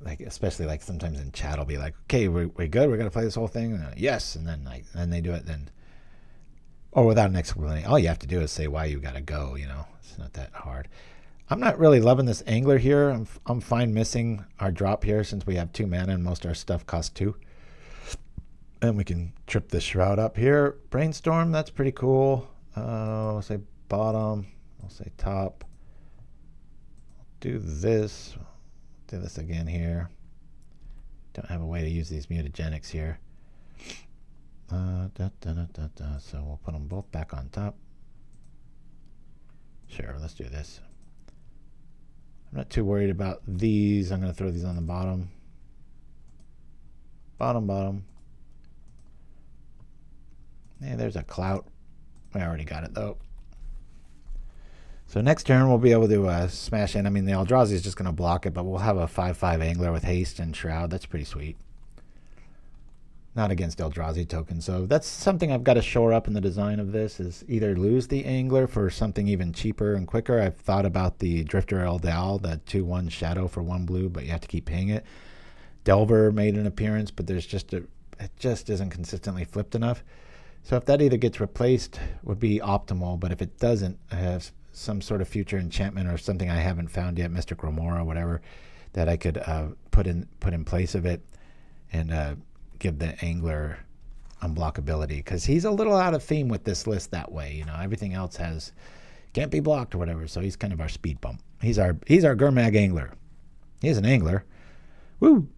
like, especially like sometimes in chat, I'll be like, okay, we're good, we're gonna play this whole thing, and yes, and then they do it, then, or without an explanation. All you have to do is say why you gotta go. It's not that hard. I'm not really loving this angler here. I'm fine missing our drop here since we have 2 mana and most of our stuff costs 2, and we can trip the shroud up here. Brainstorm, that's pretty cool. I'll say bottom. I'll say top. I'll do this. Do this again here. Don't have a way to use these mutagenics here. So we'll put them both back on top. Sure, let's do this. I'm not too worried about these. I'm going to throw these on the bottom. Bottom. Yeah, there's a Clout. I already got it though. So next turn we'll be able to smash in. I mean, the Eldrazi is just going to block it, but we'll have a 5/5 Angler with haste and shroud. That's pretty sweet. Not against Eldrazi tokens, so that's something I've got to shore up in the design of this, is either lose the Angler for something even cheaper and quicker. I've thought about the Drifter Eldal, the 2/1 shadow for 1 blue, but you have to keep paying it. Delver made an appearance, but there's it just isn't consistently flipped enough. So if that either gets replaced, would be optimal, but if it doesn't, I have some sort of future enchantment or something I haven't found yet, Mystic Remora, whatever, that I could put in place of it, and give the Angler unblockability, because he's a little out of theme with this list that way. Everything else can't be blocked or whatever, so he's kind of our speed bump. He's our Gurmag Angler. He's an Angler. Woo!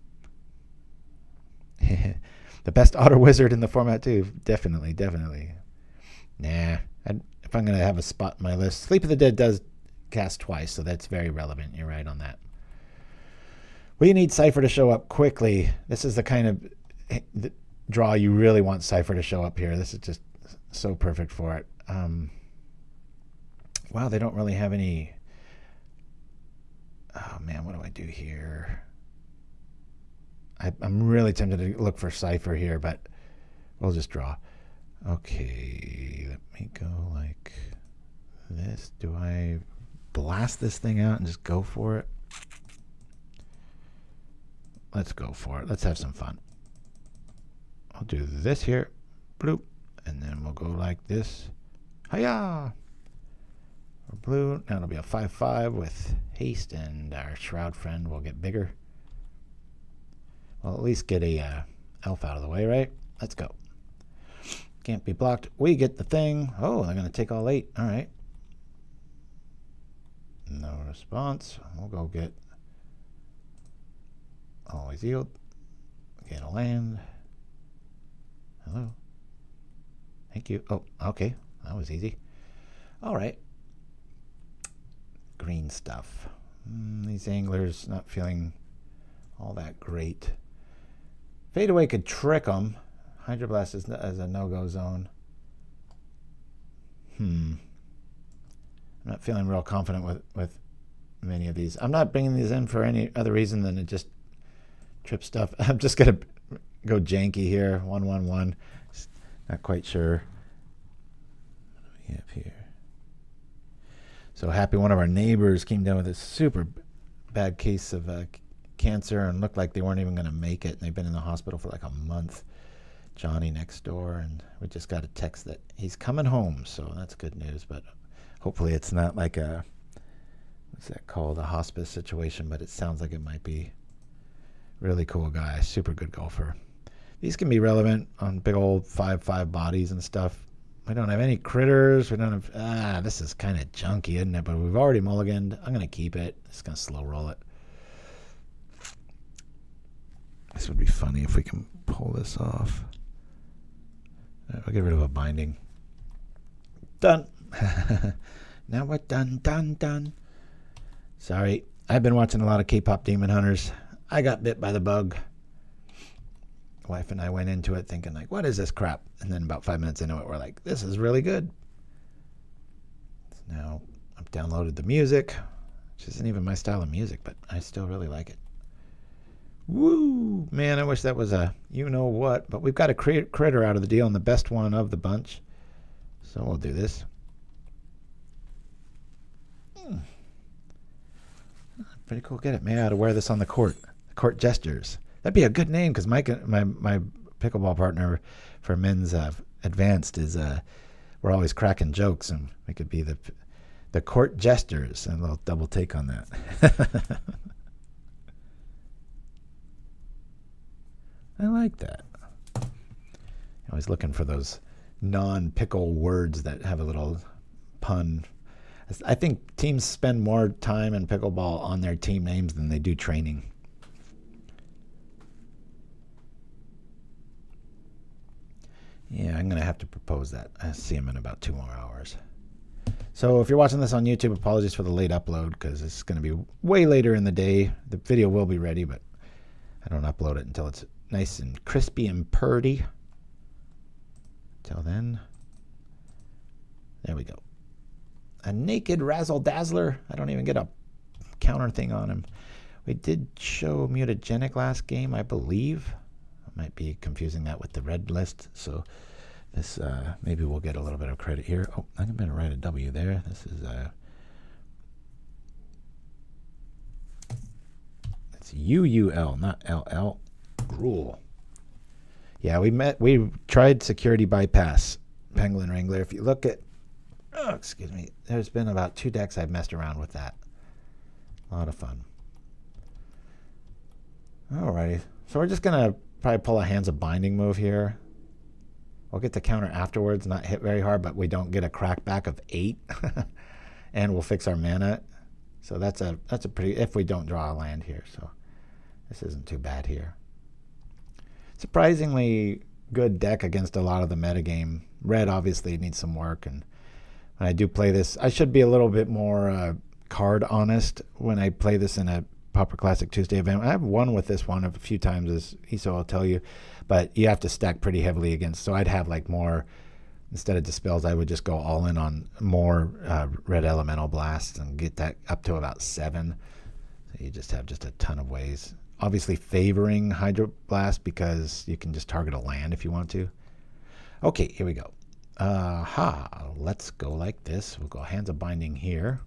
The best auto wizard in the format too. Definitely. Nah, if I'm going to have a spot in my list, Sleep of the Dead does cast twice, so that's very relevant. You're right on that. We need Cypher to show up quickly. This is the kind of draw you really want Cypher to show up here. This is just so perfect for it. Wow, they don't really have any. Oh man, what do I do here? I'm really tempted to look for Cipher here, but we'll just draw. Okay, let me go like this. Do I blast this thing out and just go for it? Let's go for it. Let's have some fun. I'll do this here. Bloop. And then we'll go like this. Hiya! For blue. Now it'll be a 5/5 with haste, and our Shroud friend will get bigger. Well, at least get a elf out of the way, right? Let's go. Can't be blocked. We get the thing. Oh, they're going to take all 8. All right. No response. We'll go get always yield. Get a land. Hello. Thank you. Oh, okay. That was easy. All right. Green stuff. These anglers not feeling all that great. Fade away could trick them. Hydroblast is a no-go zone. I'm not feeling real confident with many of these. I'm not bringing these in for any other reason than to just trip stuff. I'm just going to go janky here. 1/1/1. Not quite sure. What do we have here? So happy one of our neighbors came down with a super bad case of cancer and looked like they weren't even going to make it. And they've been in the hospital for like a month. Johnny next door, and we just got a text that he's coming home, so that's good news. But hopefully it's not like a, what's that called, a hospice situation, but it sounds like it might be. Really cool guy, super good golfer. These can be relevant on big old 5/5 bodies and stuff. We don't have any critters. We don't have, this is kind of junky, isn't it? But we've already mulliganed. I'm going to keep it. Just going to slow roll it. This would be funny if we can pull this off. We'll get rid of a binding. Done. Now we're done. Sorry. I've been watching a lot of K-pop Demon Hunters. I got bit by the bug. Wife and I went into it thinking like, what is this crap? And then about 5 minutes into it, we're like, this is really good. So now I've downloaded the music, which isn't even my style of music, but I still really like it. Woo! Man, I wish that was a you-know-what, but we've got a critter out of the deal and the best one of the bunch. So we'll do this. Pretty cool. Get it. Maybe I ought to wear this on the court. Court Gestures. That'd be a good name because my pickleball partner for men's advanced is we're always cracking jokes, and we could be the Court Gestures, and a little double take on that. I like that. Always looking for those non-pickle words that have a little pun. I think teams spend more time in pickleball on their team names than they do training. Yeah, I'm going to have to propose that. I see him in about 2 more hours. So if you're watching this on YouTube, apologies for the late upload because it's going to be way later in the day. The video will be ready, but I don't upload it until it's nice and crispy and purdy. Till then, there we go. A naked Razzle-Dazzler. I don't even get a counter thing on him. We did show Mutagenic last game, I believe. I might be confusing that with the red list. So this maybe we'll get a little bit of credit here. Oh, I'm going to write a W there. This is it's UUL, not LL. Gruel. Yeah, we tried security bypass Penguin Wrangler. If you look at, excuse me, there's been about 2 decks I've messed around with that. A lot of fun. Alrighty, so we're just gonna probably pull a Hands of Binding move here. We'll get the counter afterwards, not hit very hard, but we don't get a crackback of 8, and we'll fix our mana. So that's a pretty, if we don't draw a land here. So this isn't too bad here. Surprisingly good deck against a lot of the metagame. Red obviously needs some work, and when I do play this, I should be a little bit more card honest when I play this in a Pauper Classic Tuesday event. I've won with this one a few times, as Iso will tell you, but you have to stack pretty heavily against. So I'd have like more instead of Dispels, I would just go all in on more red elemental blasts and get that up to about 7. So you just have just a ton of ways. Obviously favoring Hydroblast because you can just target a land if you want to. Okay, here we go. Let's go like this. We'll go Hands of Binding here.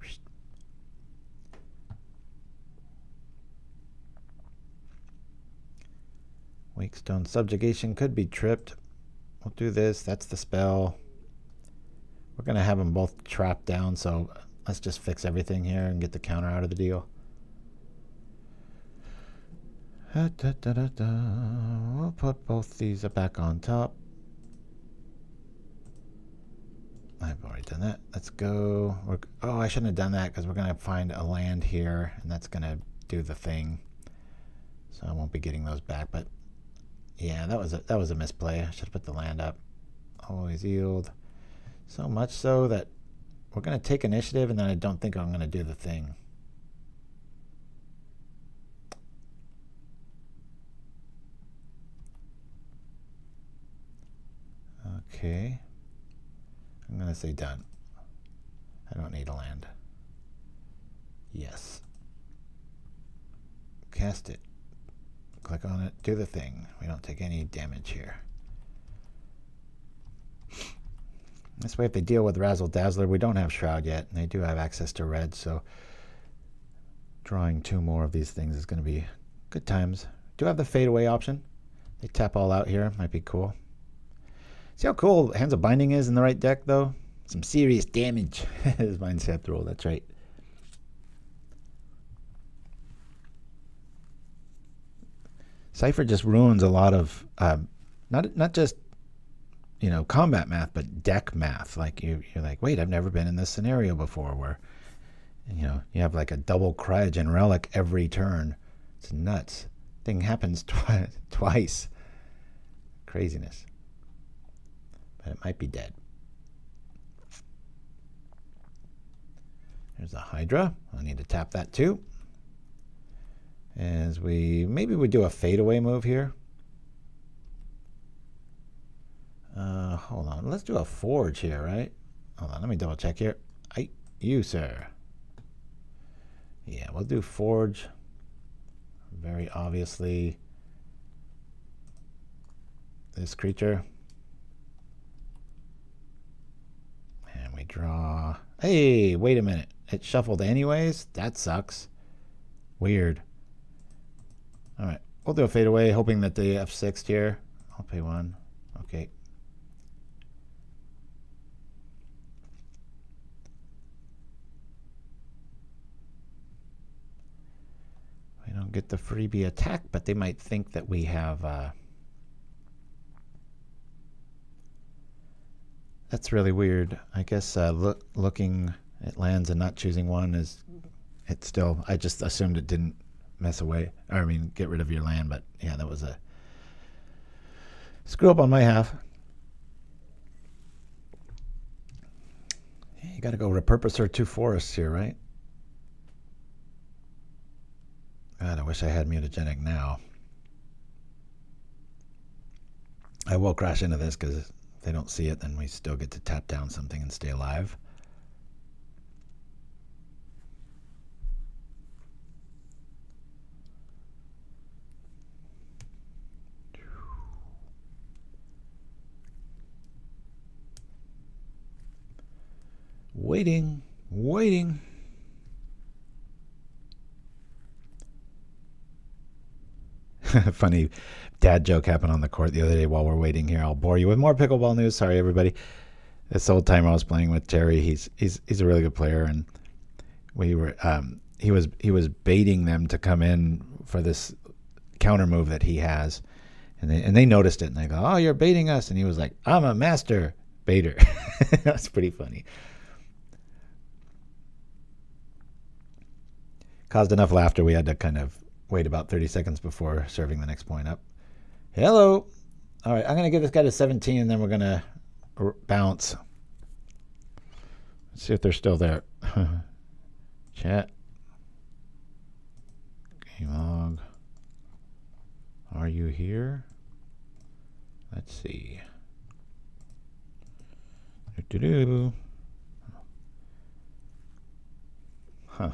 Weakstone Subjugation could be tripped. We'll do this. That's the spell. We're going to have them both trapped down, so let's just fix everything here and get the counter out of the deal. We'll put both these back on top. I've already done that. Let's go. Oh, I shouldn't have done that because we're going to find a land here, and that's going to do the thing. So I won't be getting those back, but yeah, that was a misplay. I should have put the land up. Always yield. So much so that we're going to take initiative, and then I don't think I'm going to do the thing. Okay. I'm going to say done. I don't need a land. Yes. Cast it. Click on it. Do the thing. We don't take any damage here. This way, if they deal with Razzle-Dazzler, we don't have Shroud yet, and they do have access to red, so drawing 2 more of these things is going to be good times. Do have the fade away option. They tap all out here. Might be cool. See how cool Hands of Binding is in the right deck, though? Some serious damage. Is Mindset Roll, that's right. Cypher just ruins a lot of, not just, combat math, but deck math. Like, you're like, wait, I've never been in this scenario before where, you have like a double Cryogen Relic every turn. It's nuts. Thing happens twice. Craziness. But it might be dead. There's a Hydra. I need to tap that too. As maybe we do a fadeaway move here. Hold on. Let's do a Forge here, right? Hold on. Let me double check here. You, sir. Yeah, we'll do Forge. Very obviously, this creature. And we draw. Hey, wait a minute. It shuffled anyways? That sucks. Weird. All right. We'll do a fadeaway, hoping that the F6 here. I'll pay 1. Okay. We don't get the freebie attack, but they might think that we have... That's really weird. I guess looking at lands and not choosing one is... It's still... I just assumed it didn't mess away. Or, I mean, get rid of your land, but yeah, that was a screw up on my half. Yeah, you got to go repurpose our 2 forests here, right? God, I wish I had Mutagenic now. I will crash into this because if they don't see it, then we still get to tap down something and stay alive. Waiting. Funny dad joke happened on the court the other day while we're waiting here. I'll bore you with more pickleball news. Sorry, everybody. This old timer I was playing with, Terry, he's a really good player, and we were he was baiting them to come in for this counter move that he has, and they noticed it, and they go, "Oh, you're baiting us," and he was like, "I'm a master baiter." That's pretty funny. Caused enough laughter we had to kind of wait about 30 seconds before serving the next point up. Hello. All right, I'm going to give this guy to 17, and then we're going to bounce. Let's see if they're still there. Chat. Game log. Are you here? Let's see. Do-do-do. Huh.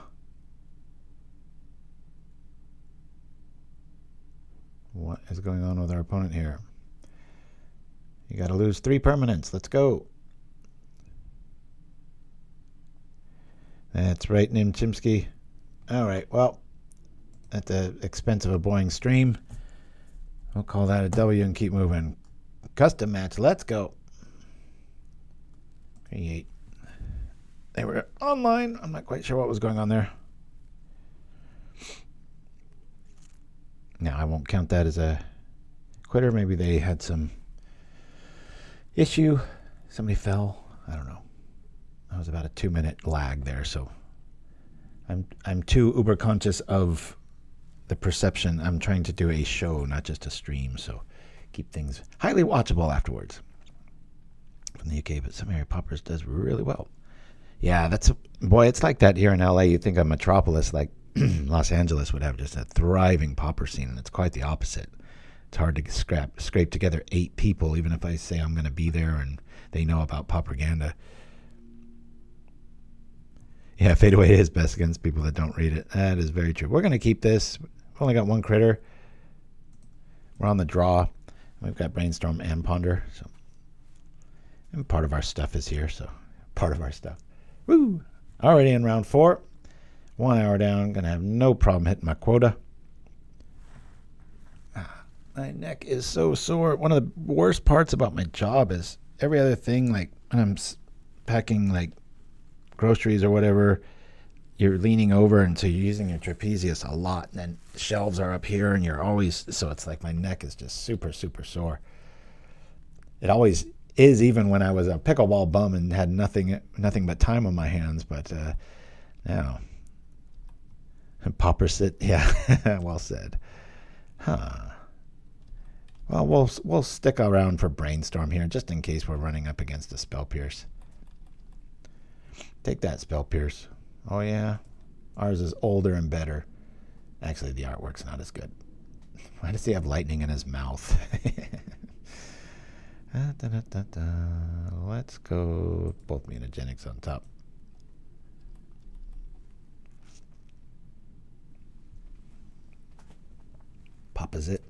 What is going on with our opponent here? You got to lose 3 permanents. Let's go. That's right, named Chimpskey. All right, well, at the expense of a boring stream, we'll call that a W and keep moving. Custom match, let's go. Create. They were online. I'm not quite sure what was going on there. Now, I won't count that as a quitter. Maybe they had some issue. Somebody fell. I don't know. That was about a 2-minute lag there, so I'm too uber conscious of the perception. I'm trying to do a show, not just a stream, so keep things highly watchable afterwards. From the UK, but some area Paupers does really well. Yeah, boy, it's like that here in LA. You think a metropolis like Los Angeles would have just a thriving Pauper scene, and it's quite the opposite. It's hard to scrape together 8 people, even if I say I'm going to be there and they know about propaganda. Yeah, Fadeaway is best against people that don't read it. That is very true. We're going to keep this. We've only got 1 critter. We're on the draw. We've got Brainstorm and Ponder. And part of our stuff is here, so part of our stuff. Woo! Already in round 4. 1 hour down. Going to have no problem hitting my quota. My neck is so sore. One of the worst parts about my job is every other thing, like when I'm packing like groceries or whatever, you're leaning over, and so you're using your trapezius a lot, and then shelves are up here, and you're always, so it's like my neck is just super, super sore. It always is, even when I was a pickleball bum and had nothing but time on my hands, but now, Pauper sit, yeah, well said. Huh. Well, we'll stick around for Brainstorm here, just in case we're running up against a Spell Pierce. Take that, Spell Pierce. Oh, yeah. Ours is older and better. Actually, the artwork's not as good. Why does he have lightning in his mouth? Let's go both Mutagenics on top. Opposite.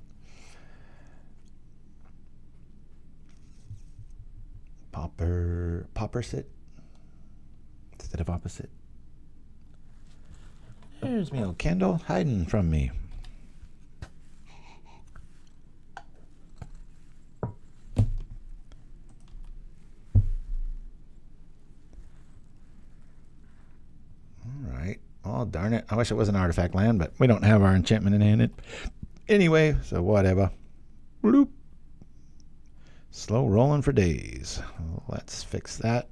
Pauper sit instead of opposite. There's me old Kendall hiding from me. Alright. Oh, darn it. I wish it was an artifact land, but we don't have our enchantment in hand anyway, so whatever. Bloop. Slow rolling for days. Let's fix that.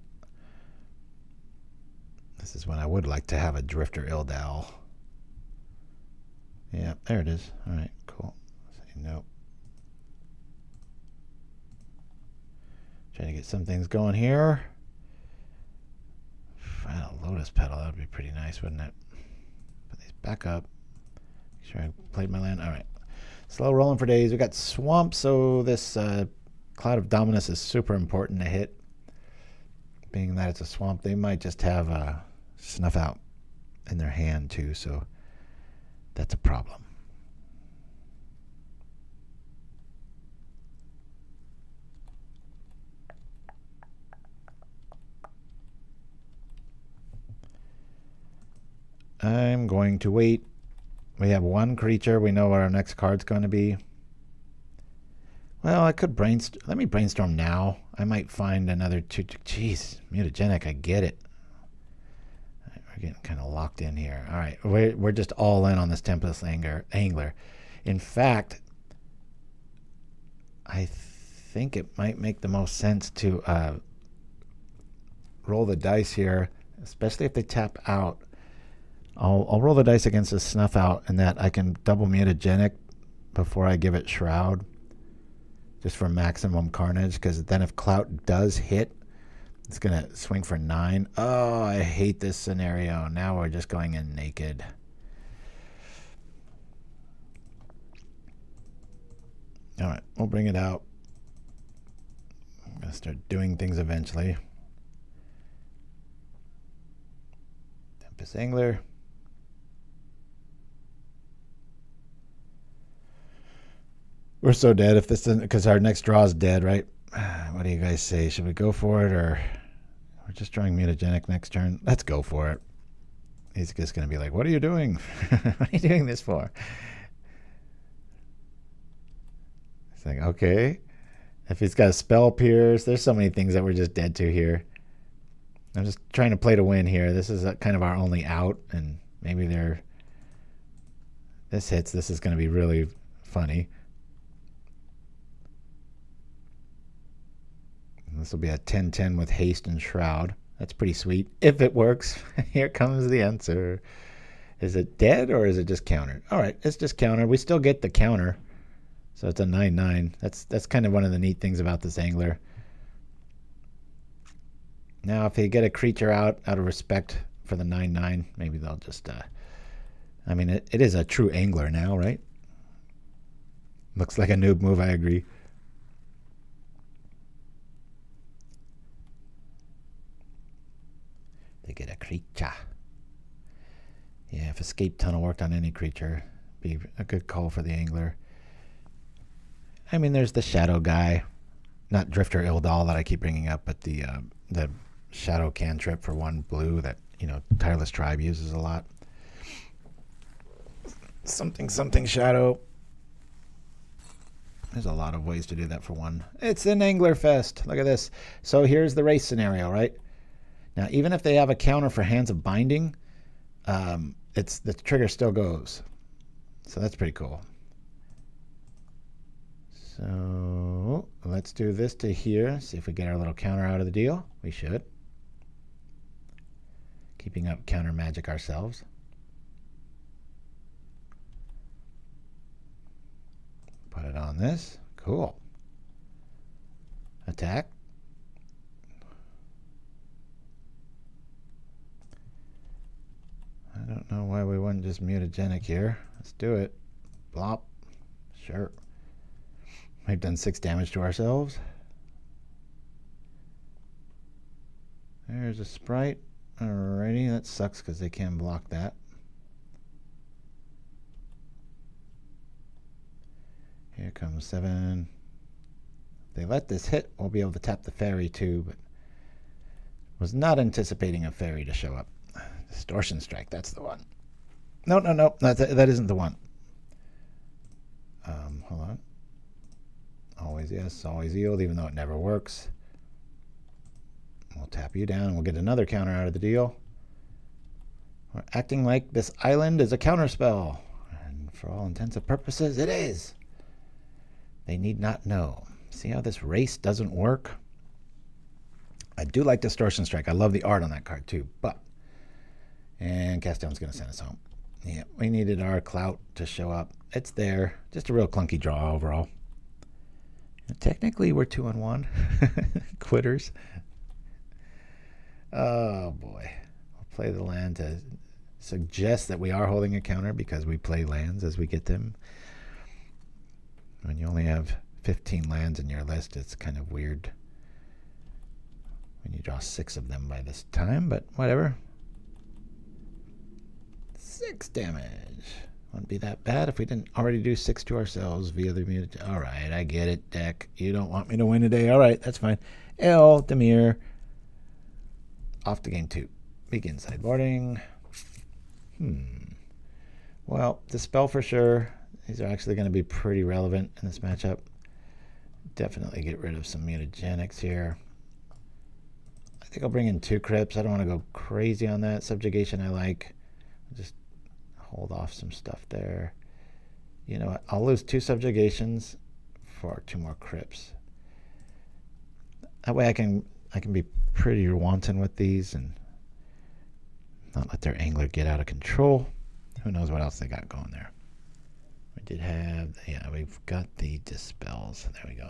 This is when I would like to have a Drifter Ildal. Yeah, there it is. All right, cool. Say no. Trying to get some things going here. Final Lotus Petal, that would be pretty nice, wouldn't it? Put these back up. Make sure I played my land. All right. Slow rolling for days. We got Swamp, so this Cloud of Dominus is super important to hit. Being that it's a swamp, they might just have a Snuff Out in their hand too, so that's a problem. I'm going to wait. We have 1 creature. We know what our next card's going to be. Well, I could brainstorm. Let me brainstorm now. I might find another 2. Jeez, Mutagenic, I get it. We're getting kind of locked in here. All right, we're just all in on this Tempest Angler. In fact, I think it might make the most sense to roll the dice here, especially if they tap out. I'll roll the dice against a Snuff Out, and that I can double Mutagenic before I give it Shroud, just for maximum carnage, because then if Clout does hit, it's going to swing for 9. Oh, I hate this scenario. Now we're just going in naked. All right, we'll bring it out. I'm going to start doing things eventually. Tempest Angler. We're so dead if this doesn't, because our next draw is dead, right? What do you guys say? Should we go for it, or we're just drawing Mutagenic next turn? Let's go for it. He's just going to be like, what are you doing? What are you doing this for? It's like, okay. If he's got a spell pierce, there's so many things that we're just dead to here. I'm just trying to play to win here. This is kind of our only out, and maybe this hits. This is going to be really funny. This will be a 10-10 with haste and shroud. That's pretty sweet. If it works, here comes the answer. Is it dead or is it just countered? All right, it's just countered. We still get the counter. So it's a 9-9. That's kind of one of the neat things about this angler. Now, if they get a creature out of respect for the 9-9, maybe they'll just... I mean, it is a true angler now, right? Looks like a noob move, I agree. They get a creature. Yeah, if Escape Tunnel worked on any creature, be a good call for the angler. I mean, there's the Shadow guy. Not Drifter Ildal that I keep bringing up, but the Shadow cantrip for 1 blue that, Tireless Tribe uses a lot. Something Shadow. There's a lot of ways to do that for 1. It's an Angler Fest. Look at this. So here's the race scenario, right? Now, even if they have a counter for Hands of Binding, the trigger still goes. So that's pretty cool. So let's do this to here. See if we get our little counter out of the deal. We should. Keeping up counter magic ourselves. Put it on this. Cool. Attack. I don't know why we wouldn't just Mutagenic here. Let's do it. Blop. Sure. We've done 6 damage to ourselves. There's a Sprite. Alrighty, that sucks because they can block that. Here comes 7. If they let this hit, we'll be able to tap the fairy too, but was not anticipating a fairy to show up. Distortion Strike, that's the one. No, that isn't the one. Hold on. Always yes, always yield, even though it never works. We'll tap you down, and we'll get another counter out of the deal. We're acting like this island is a counter spell. And for all intents and purposes, it is. They need not know. See how this race doesn't work? I do like Distortion Strike. I love the art on that card too, but... And Castdown's going to send us home. Yeah, we needed our Clout to show up. It's there. Just a real clunky draw overall. Technically, we're 2-1. Quitters. Oh, boy. I'll play the land to suggest that we are holding a counter because we play lands as we get them. When you only have 15 lands in your list, it's kind of weird when you draw 6 of them by this time, but whatever. 6 damage. Wouldn't be that bad if we didn't already do 6 to ourselves via the immunity. All right, I get it, deck. You don't want me to win today. All right, that's fine. Demir. Off to game 2. Begin sideboarding. Well, Dispel for sure. These are actually going to be pretty relevant in this matchup. Definitely get rid of some Mutagenics here. I think I'll bring in 2 Crypts. I don't want to go crazy on that. Subjugation I like. Just hold off some stuff there. You know what? I'll lose 2 Subjugations for 2 more Crypts. That way I can be pretty wanton with these and not let their angler get out of control. Who knows what else they got going there. We did have, yeah, we've got the Dispels. There we go.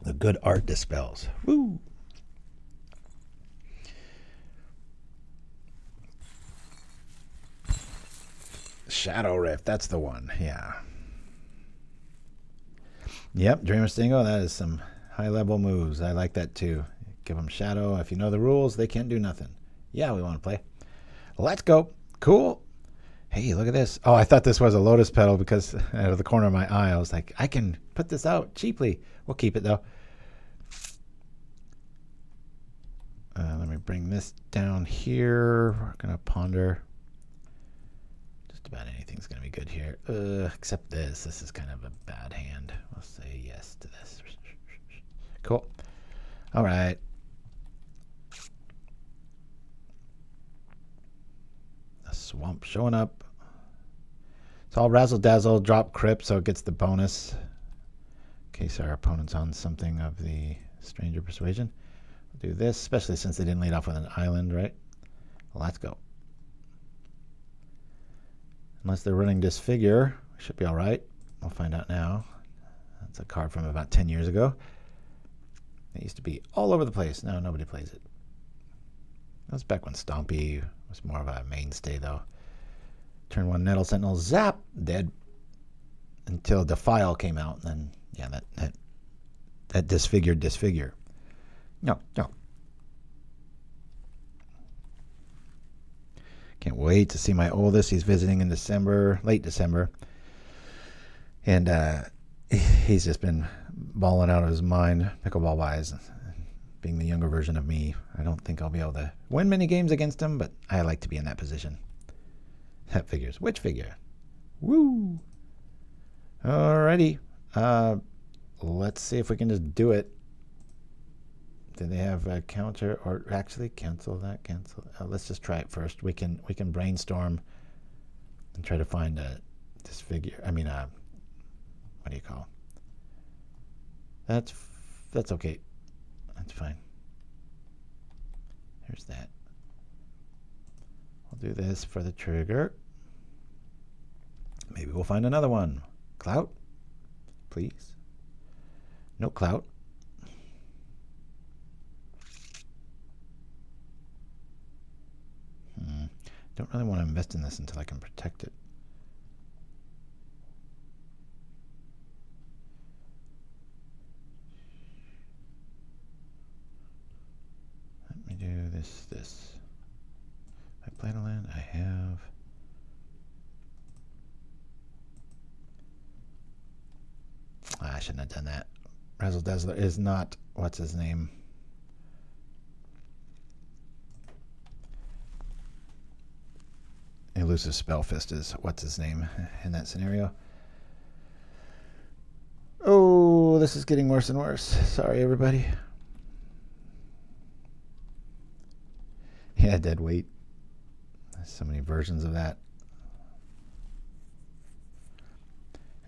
The good art Dispels. Woo! Shadow Rift, that's the one, yeah. Yep, Dreamer Stingo, that is some high-level moves. I like that too. Give them Shadow. If you know the rules, they can't do nothing. Yeah, we want to play. Let's go. Cool. Hey, look at this. Oh, I thought this was a Lotus Petal because out of the corner of my eye, I was like, I can put this out cheaply. We'll keep it, though. Let me bring this down here. We're going to ponder. Just about anything's going to be good here. Except this. This is kind of a bad hand. We'll say yes to this. Cool. All right. A swamp showing up. It's all Razzle-Dazzle, drop Crypt, so it gets the bonus. In case our opponent's on something of the Stranger Persuasion. We'll do this, especially since they didn't lead off with an island, right? Well, let's go. Unless they're running Disfigure, we should be all right. We'll find out now. That's a card from about 10 years ago. It used to be all over the place. Now nobody plays it. That was back when Stompy was more of a mainstay, though. Turn 1 Nettle Sentinel, zap, dead. Until Defile came out, and then, yeah, that disfigure. No. Can't wait to see my oldest. He's visiting in December, late December. And he's just been balling out of his mind, pickleball-wise. Being the younger version of me, I don't think I'll be able to win many games against him, but I like to be in that position. That figures. Which figure? Woo! Alrighty. Let's see if we can just do it. Do they have a counter, or actually cancel that? Let's just try it first. We can brainstorm and try to find this figure. I mean, what do you call? That's okay. That's fine. Here's that. We'll do this for the trigger. Maybe we'll find another one. Clout, please. No Clout. Don't really want to invest in this until I can protect it. Let me do this. I plan to land. I have. I shouldn't have done that. Razzle-Dazzler is not, what's his name? Elusive Spellfist is what's his name in that scenario. Oh, this is getting worse and worse. Sorry, everybody. Yeah, dead weight. There's so many versions of that.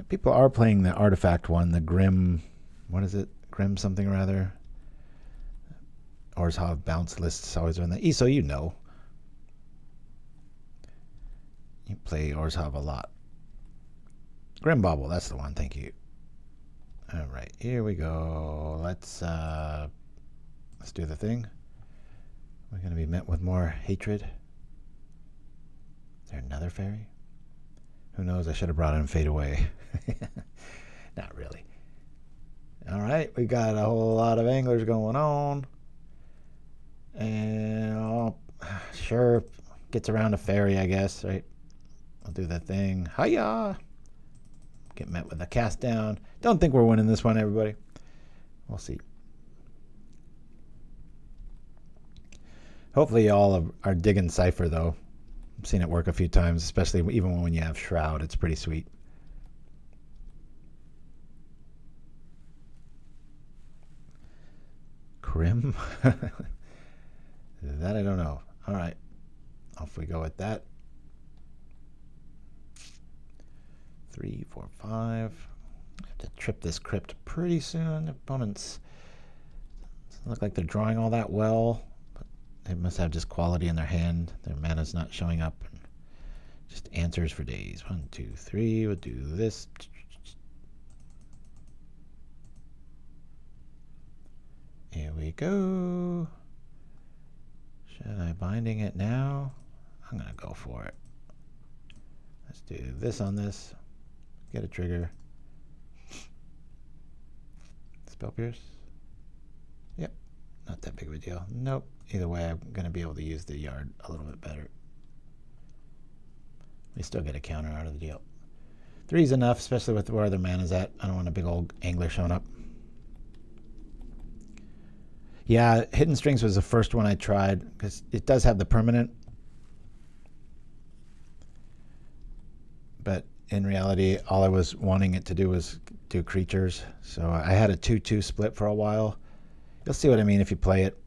People are playing the artifact one, the Grim, what is it? Grim something or other. Orzhov bounce lists always run the so you know. You play Orzhov a lot. Grim Bobble, that's the one, thank you. Alright, here we go. Let's do the thing. We're gonna be met with more hatred. Is there another fairy? Who knows? I should have brought in Fade Away. Not really. All right, we got a whole lot of anglers going on. And sure, gets around a fairy, I guess, right? I'll do that thing. Hiya! Get met with a cast down. Don't think we're winning this one, everybody. We'll see. Hopefully y'all are digging Cypher, though. I've seen it work a few times, especially even when you have Shroud. It's pretty sweet. Grim? That I don't know. All right. Off we go with that. 3, 4, 5. I have to trip this Crypt pretty soon. Opponents doesn't look like they're drawing all that well. They must have just quality in their hand. Their mana's not showing up. Just answers for days. 1, 2, 3. We'll do this. Here we go. Should I binding it now? I'm going to go for it. Let's do this on this. Get a trigger. Spell Pierce. Yep. Not that big of a deal. Nope. either way, I'm going to be able to use the yard a little bit better. We still get a counter out of the deal. 3's enough, especially with where their mana's at. I don't want a big old angler showing up. Yeah, Hidden Strings was the first one I tried because it does have the permanent. But in reality, all I was wanting it to do was do creatures. So I had a 2-2 split for a while. You'll see what I mean if you play it.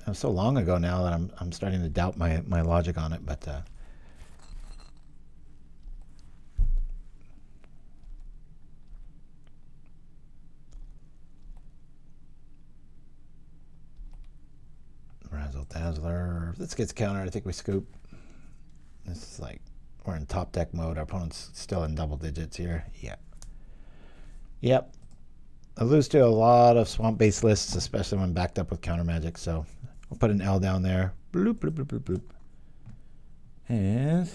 It was so long ago now that I'm starting to doubt my logic on it, but Razzle-Dazzler. If this gets countered, I think we scoop. This is like, we're in top deck mode. Our opponent's still in double digits here. Yeah. Yep. I lose to a lot of swamp-based lists, especially when backed up with counter magic, so we'll put an L down there. Bloop, bloop, bloop, bloop, bloop. And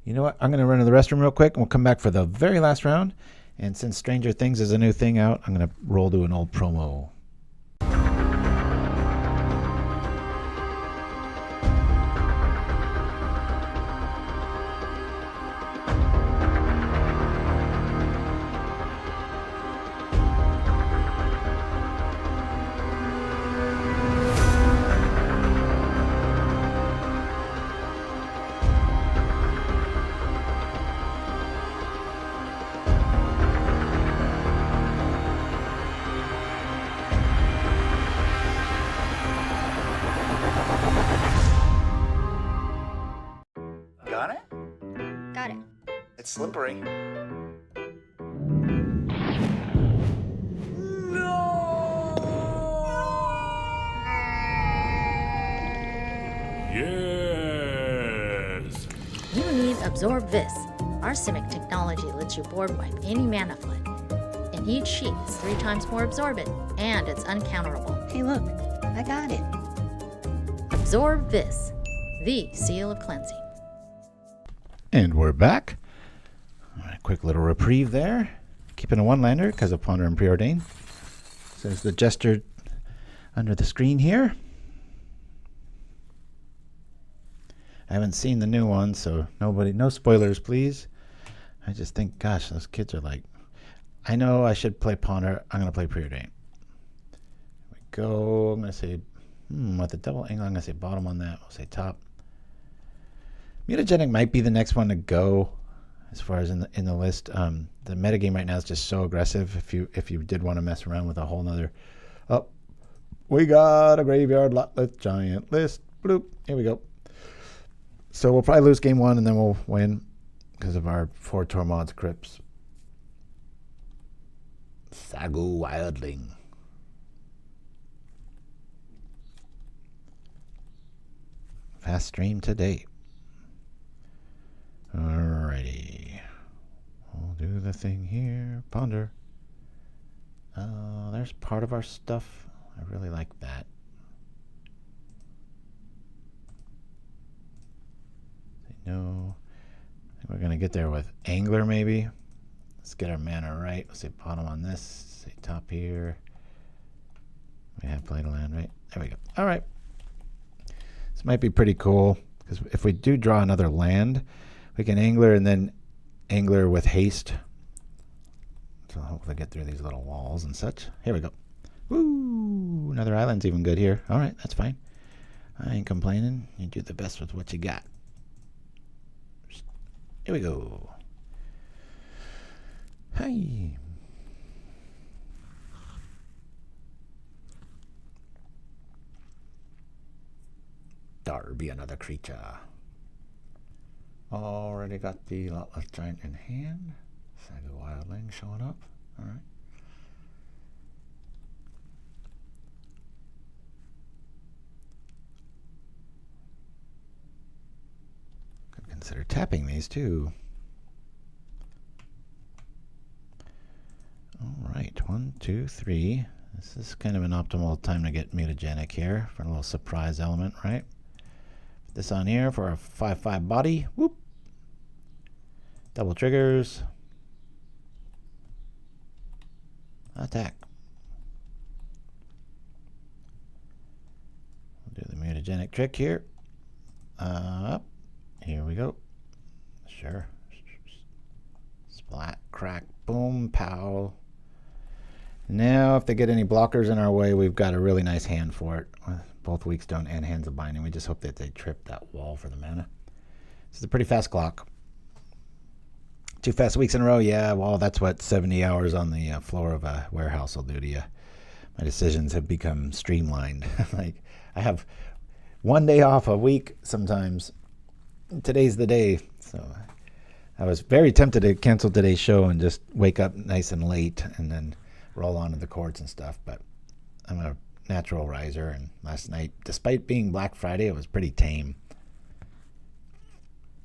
you know what? I'm going to run to the restroom real quick, and we'll come back for the very last round. And since Stranger Things is a new thing out, I'm going to roll to an old promo. Got it? Got it. It's slippery. Yes! You need Absorb This. Our Simic technology lets you board wipe any mana flood. In each sheet, it's 3 times more absorbent, and it's uncounterable. Hey, look, I got it. Absorb This, the seal of cleansing. And we're back. All right, quick little reprieve there. Keeping a one-lander because of Ponder and Preordain. Says the gesture under the screen here. I haven't seen the new one, so no spoilers, please. I just think, gosh, those kids are like, I know I should play Ponder. I'm going to play Preordain. Here we go. I'm going to say, with the double angle, I'm going to say bottom on that. We'll say top. Mutagenic might be the next one to go as far as in the list. The metagame right now is just so aggressive. If you did want to mess around with a whole nother, oh, we got a graveyard lotless giant list. Bloop. Here we go. So we'll probably lose game 1 and then we'll win because of our 4 Tormods Crypts. Sagu Wildling. Fast stream today. Alrighty. We'll do the thing here. Ponder. There's part of our stuff. I really like that. Say no. I think we're going to get there with Angler maybe. Let's get our mana right. Let's say bottom on this. Say top here. We have played a land, right? There we go. All right. This might be pretty cool because if we do draw another land, we can Angler and then Angler with haste. So hopefully get through these little walls and such. Here we go. Woo! Another island's even good here. All right, that's fine. I ain't complaining. You do the best with what you got. Here we go. Hi. There be another creature. Already got the Lotless Giant in hand. Saga Wildling showing up. All right. Could consider tapping these too. All right, 1, 2, 3. This is kind of an optimal time to get Mutagenic here for a little surprise element, right? Put this on here for a 5/5 body. Whoop. Double triggers. Attack. Do the mutagenic trick here. Here we go. Sure. Splat, crack, boom, pow. Now, if they get any blockers in our way, we've got a really nice hand for it. Both Weakstone and Hands of Binding. We just hope that they trip that wall for the mana. This is a pretty fast clock. 2 fast weeks in a row? Yeah, well, that's what 70 hours on the floor of a warehouse will do to you. My decisions have become streamlined. Like, I have 1 day off a week sometimes. Today's the day. So I was very tempted to cancel today's show and just wake up nice and late and then roll onto the courts and stuff. But I'm a natural riser, and last night, despite being Black Friday, it was pretty tame.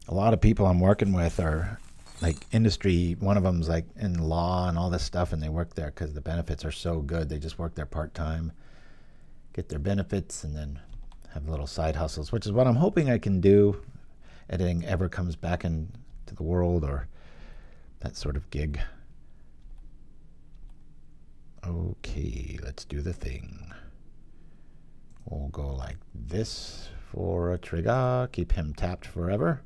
A lot of people I'm working with are like industry. One of them's like in law and all this stuff, and they work there because the benefits are so good. They just work there part-time, get their benefits, and then have little side hustles, which is what I'm hoping I can do. Editing ever comes back into the world, or that sort of gig. Okay, let's do the thing. We'll go like this for a trigger. Keep him tapped forever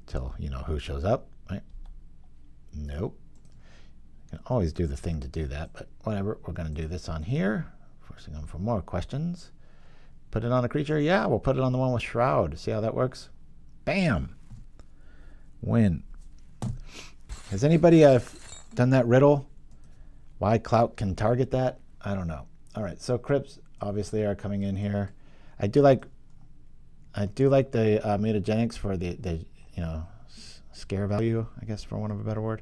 until you know who shows up, right? Nope. You can always do the thing to do that, but whatever. We're going to do this on here. Forcing them for more questions. Put it on a creature? Yeah, we'll put it on the one with Shroud. See how that works? Bam! Win. Has anybody done that riddle? Why Clout can target that? I don't know. All right, so Crypts obviously are coming in here. I do like the mutagenics for the you know, scare value, I guess, for want of a better word.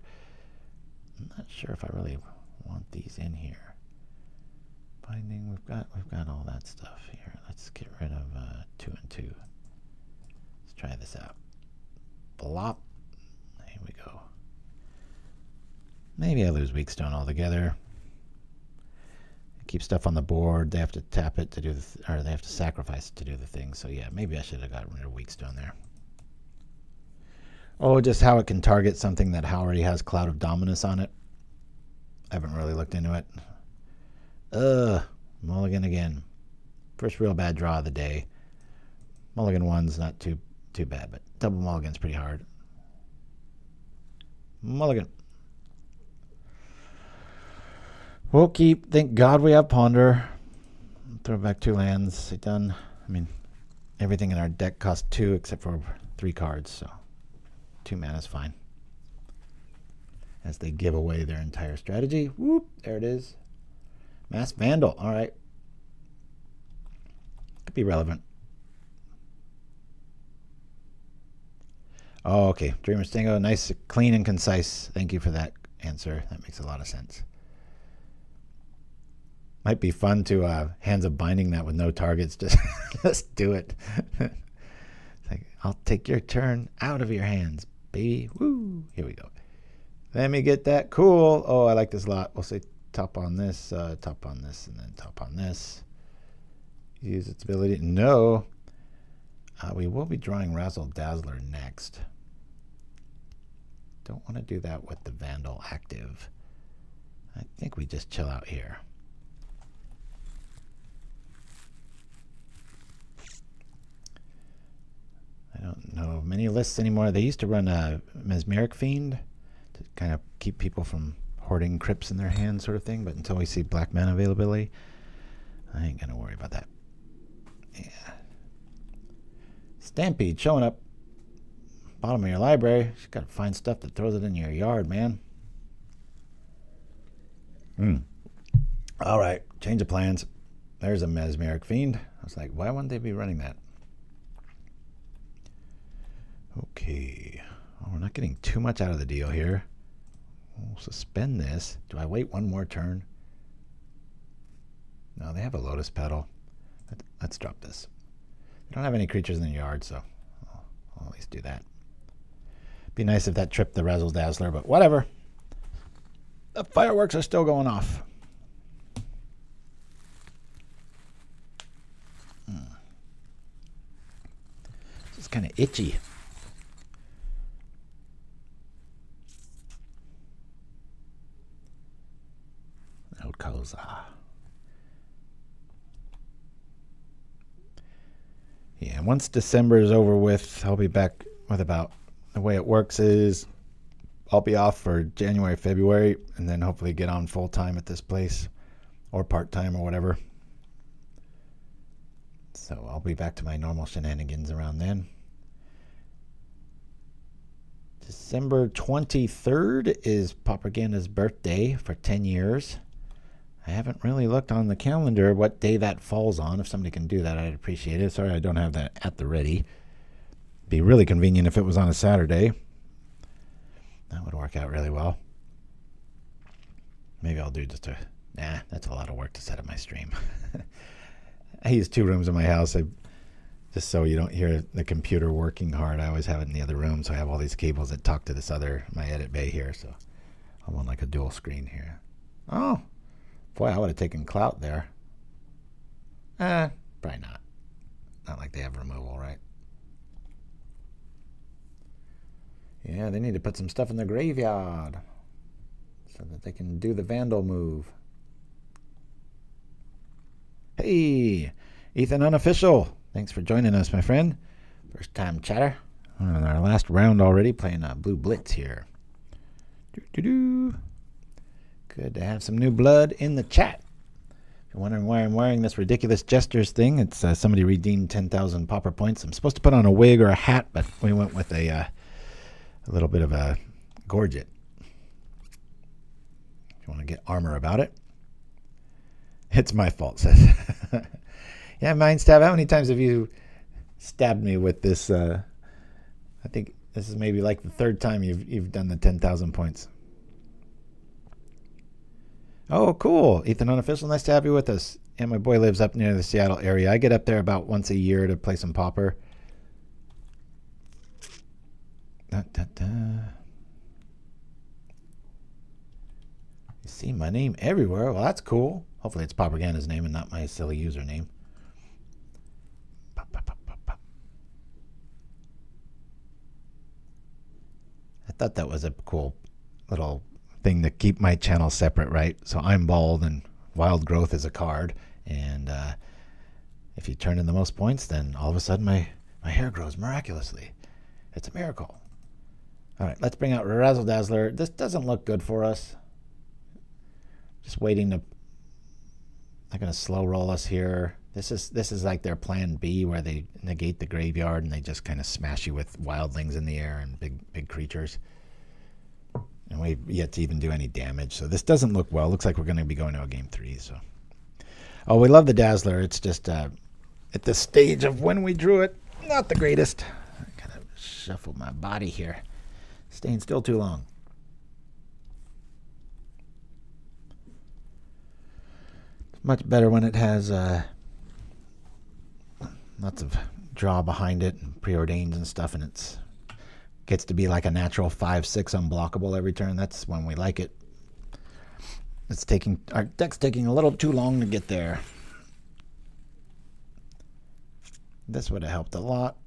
I'm not sure if I really want these in here. Binding, we've got all that stuff here. Let's get rid of 2 and 2. Let's try this out. Blop. Here we go. Maybe I lose Weakstone altogether. Keep stuff on the board. They have to tap it to do the, or they have to sacrifice it to do the thing. So yeah, maybe I should have gotten rid of Weakstone there. Oh, just how it can target something that already has Cloud of Dominus on it. I haven't really looked into it. Mulligan again. First real bad draw of the day. Mulligan 1's not too bad, but double mulligan's pretty hard. Mulligan. We'll keep. Thank God we have Ponder. Throw back 2 lands. Done. I mean, everything in our deck costs 2 except for 3 cards, so 2 mana is fine. As they give away their entire strategy. Whoop! There it is. Mass Vandal. All right. Could be relevant. Oh, okay. Dreamer Stingo. Nice, clean, and concise. Thank you for that answer. That makes a lot of sense. Might be fun to Hands of Binding that with no targets. Just do it. It's like, I'll take your turn out of your hands, baby. Woo! Here we go. Let me get that. Cool. Oh, I like this a lot. We'll say top on this, and then top on this. Use its ability. No. We will be drawing Razzle-Dazzler next. Don't want to do that with the Vandal active. I think we just chill out here. I don't know of many lists anymore. They used to run a Mesmeric Fiend to kind of keep people from hoarding crypts in their hands, sort of thing. But until we see black mana availability, I ain't gonna worry about that. Yeah. Stampede showing up. Bottom of your library. You gotta find stuff that throws it in your yard, man. All right, change of plans. There's a Mesmeric Fiend. I was like, why wouldn't they be running that? Okay. Oh, we're not getting too much out of the deal here. We'll suspend this. Do I wait 1 more turn? No, they have a Lotus Petal. Let's drop this. They don't have any creatures in the yard, so I'll at least do that. Be nice if that tripped the Razzle-Dazzler, but whatever. The fireworks are still going off. This is kind of itchy. And once December is over with, I'll be back with about, the way it works is I'll be off for January, February, and then hopefully get on full time at this place or part time or whatever. So I'll be back to my normal shenanigans around then. December 23rd is Pauperganda's birthday for 10 years. I haven't really looked on the calendar what day that falls on. If somebody can do that, I'd appreciate it. Sorry I don't have that at the ready. Be really convenient if it was on a Saturday. That would work out really well. Maybe I'll do just a... Nah, that's a lot of work to set up my stream. I use 2 rooms in my house. Just so you don't hear the computer working hard, I always have it in the other room. So I have all these cables that talk to this other, my edit bay here. So I'm on like a dual screen here. Oh, boy, I would have taken Clout there. Probably not. Not like they have removal, right? Yeah, they need to put some stuff in the graveyard so that they can do the Vandal move. Hey, Ethan Unofficial. Thanks for joining us, my friend. First time chatter. We're on our last round already, playing Blue Blitz here. Good to have some new blood in the chat. If you're wondering why I'm wearing this ridiculous gestures thing, it's somebody redeemed 10,000 Pauper points. I'm supposed to put on a wig or a hat, but we went with a little bit of a gorget. If you want to get armor about it. It's my fault, says. Yeah, mind stab. How many times have you stabbed me with this? I think this is maybe like the 3rd time you've done the 10,000 points. Oh, cool. Ethan Unofficial, nice to have you with us. And my boy lives up near the Seattle area. I get up there about once a year to play some Pauper. You see my name everywhere. Well, that's cool. Hopefully it's Pauperganda's name and not my silly username. I thought that was a cool little thing to keep my channel separate, right? So I'm bald and Wild Growth is a card. And if you turn in the most points, then all of a sudden my hair grows miraculously. It's a miracle. All right, let's bring out Razzle-Dazzler. This doesn't look good for us. Just waiting to... They're going to slow roll us here. This is like their plan B, where they negate the graveyard and they just kind of smash you with wildlings in the air and big creatures. And we've yet to even do any damage. So this doesn't look well. Looks like we're going to be going to a game 3. So, oh, we love the Dazzler. It's just at this stage of when we drew it, not the greatest. I kind of shuffled my body here. Staying still too long. It's much better when it has lots of draw behind it and preordains and stuff, and it gets to be like a natural 5/6 unblockable every turn. That's when we like it. Our deck's taking a little too long to get there. This would have helped a lot.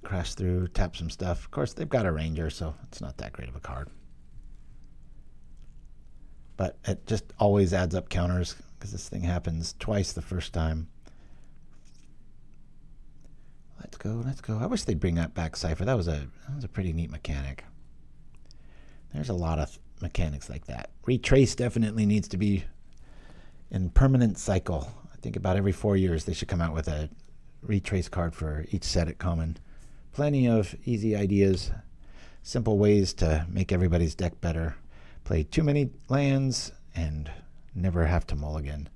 Crash through, tap some stuff. Of course, they've got a Ranger, so it's not that great of a card. But it just always adds up counters, because this thing happens twice the first time. Let's go, let's go. I wish they'd bring that back, Cypher. That was a pretty neat mechanic. There's a lot of mechanics like that. Retrace definitely needs to be in permanent cycle. I think about every 4 years they should come out with a retrace card for each set at common. Plenty of easy ideas, simple ways to make everybody's deck better. Play too many lands and never have to mulligan.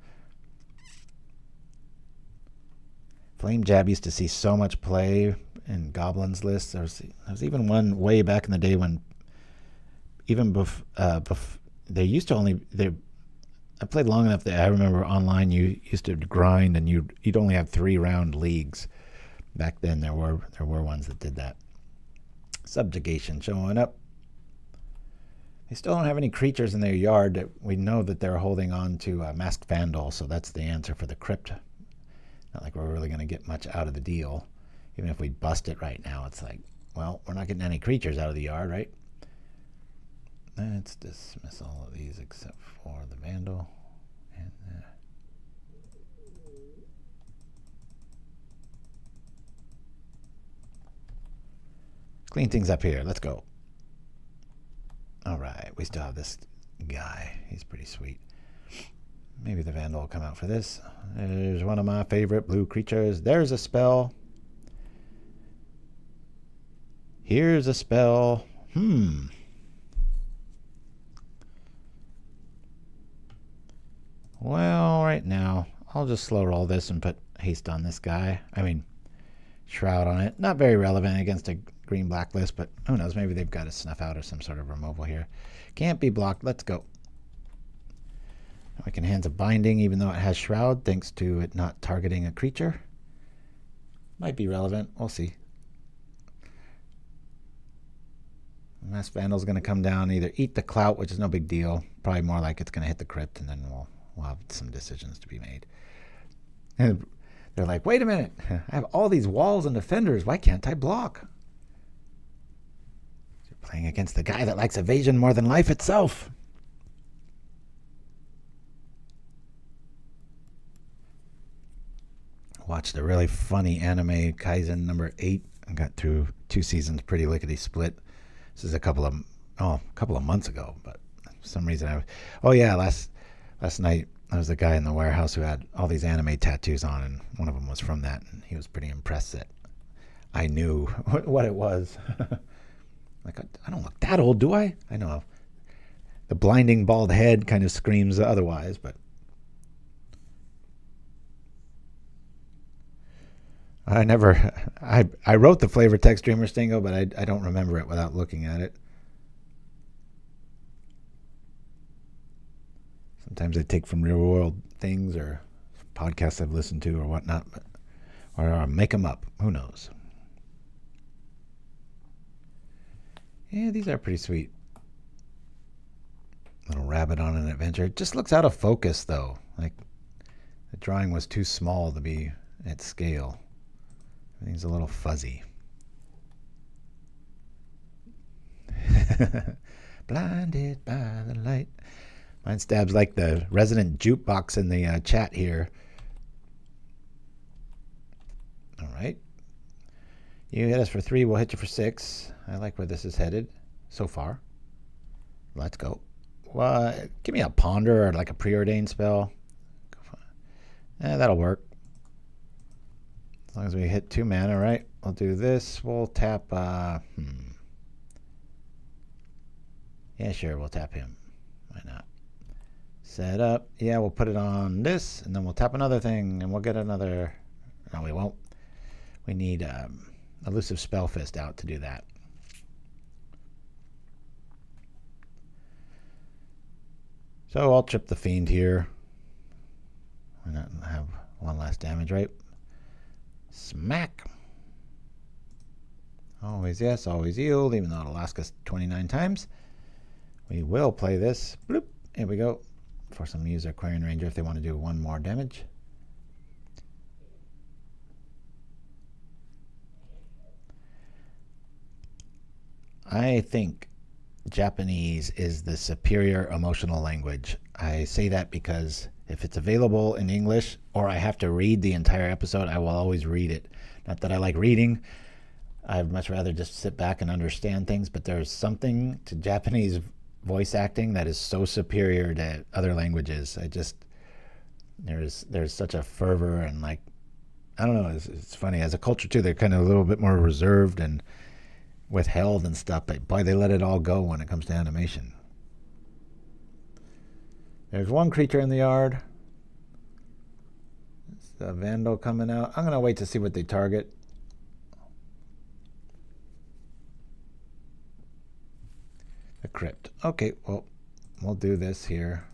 Flame Jab used to see so much play in Goblins lists. There was even one way back in the day when even they used to only... I played long enough that I remember online you used to grind and you'd only have 3-round leagues. Back then there were ones that did that. Subjugation showing up. They still don't have any creatures in their yard. We know that they're holding on to Masked Vandal, so that's the answer for the Crypt. Not like we're really going to get much out of the deal. Even if we bust it right now, it's like, well, we're not getting any creatures out of the yard, right? Let's dismiss all of these except for the Vandal. And clean things up here. Let's go. All right, we still have this guy. He's pretty sweet. Maybe the Vandal will come out for this. There's one of my favorite blue creatures. There's a spell. Here's a spell. Well, right now, I'll just slow roll this and put haste on this guy. I mean, shroud on it. Not very relevant against a green-black list, but who knows? Maybe they've got a snuff out or some sort of removal here. Can't be blocked. Let's go. I can hands a binding even though it has shroud, thanks to it not targeting a creature. Might be relevant. We'll see. Mass Vandal's going to come down, either eat the Clout, which is no big deal. Probably more like it's going to hit the Crypt, and then we'll have some decisions to be made. And they're like, wait a minute. I have all these walls and defenders. Why can't I block? You're playing against the guy that likes evasion more than life itself. Watched a really funny anime, Kaizen number 8. I got through 2 seasons pretty lickety split. This is a couple of months ago, but for some reason last night there was a guy in the warehouse who had all these anime tattoos on, and one of them was from that, and he was pretty impressed that I knew what it was. Like, I don't look that old, do I? I know the blinding bald head kind of screams otherwise, but I wrote the flavor text Dreamer Stingo, but I don't remember it without looking at it. Sometimes I take from real world things or podcasts I've listened to or whatnot, or make them up. Who knows? Yeah, these are pretty sweet. Little rabbit on an adventure. It just looks out of focus, though. Like, the drawing was too small to be at scale. Everything's a little fuzzy. Blinded by the light. Mine stabs like the resident jukebox in the chat here. All right. You hit us for 3, we'll hit you for 6. I like where this is headed so far. Let's go. Give me a ponder or like a preordain spell. That'll work. As long as we hit 2 mana, right? We'll do this. We'll tap. Yeah, sure. We'll tap him. Why not? Set up. Yeah, we'll put it on this, and then we'll tap another thing, and we'll get another. No, we won't. We need Elusive Spellfist out to do that. So I'll trip the Fiend here. Why not have one last damage, right? Smack. Always yes, always yield, even though it'll ask us 29 times. We will play this. Bloop. Here we go. For some user Aquarian Ranger if they want to do 1 more damage. I think Japanese is the superior emotional language. I say that because if it's available in English or I have to read the entire episode, I will always read it. Not that I like reading. I'd much rather just sit back and understand things, but there's something to Japanese voice acting that is so superior to other languages. There's such a fervor and like, I don't know, it's funny. As a culture too, they're kind of a little bit more reserved and withheld and stuff, but boy, they let it all go when it comes to animation. There's 1 creature in the yard. It's the Vandal coming out. I'm going to wait to see what they target. The Crypt. Okay, well, we'll do this here.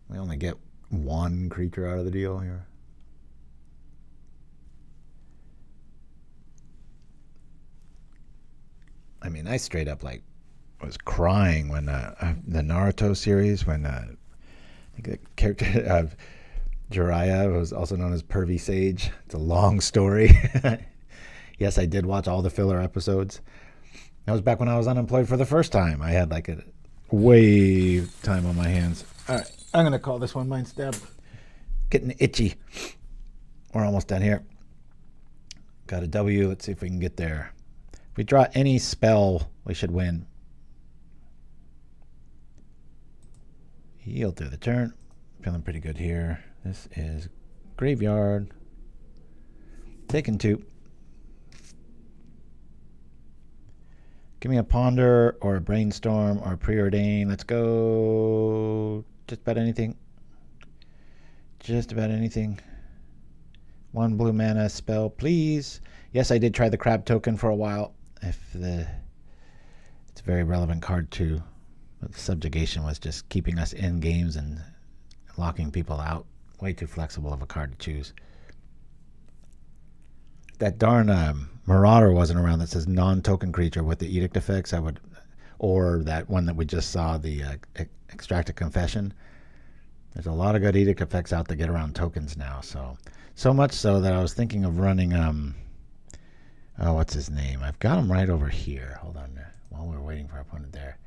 We only get 1 creature out of the deal here. I mean, I straight up like was crying when the Naruto series, when I think the character of Jiraiya was also known as Pervy Sage. It's a long story. Yes, I did watch all the filler episodes. That was back when I was unemployed for the first time. I had like a way time on my hands. All right, I'm going to call this one Mind Stab. Getting itchy. We're almost done here. Got a W. Let's see if we can get there. If we draw any spell, we should win. Yield through the turn. Feeling pretty good here. This is graveyard. Taking 2. Give me a Ponder or a Brainstorm or a Preordain. Let's go. Just about anything. Just about anything. 1 blue mana spell, please. Yes, I did try the crab token for a while. It's a very relevant card too. But the subjugation was just keeping us in games and locking people out. Way too flexible of a card to choose. That darn Marauder wasn't around that says non-token creature with the edict effects. Or that one that we just saw, the Extracted Confession. There's a lot of good edict effects out to get around tokens now. So much so that I was thinking of running, what's his name? I've got him right over here. Hold on there. While we're waiting for our opponent there.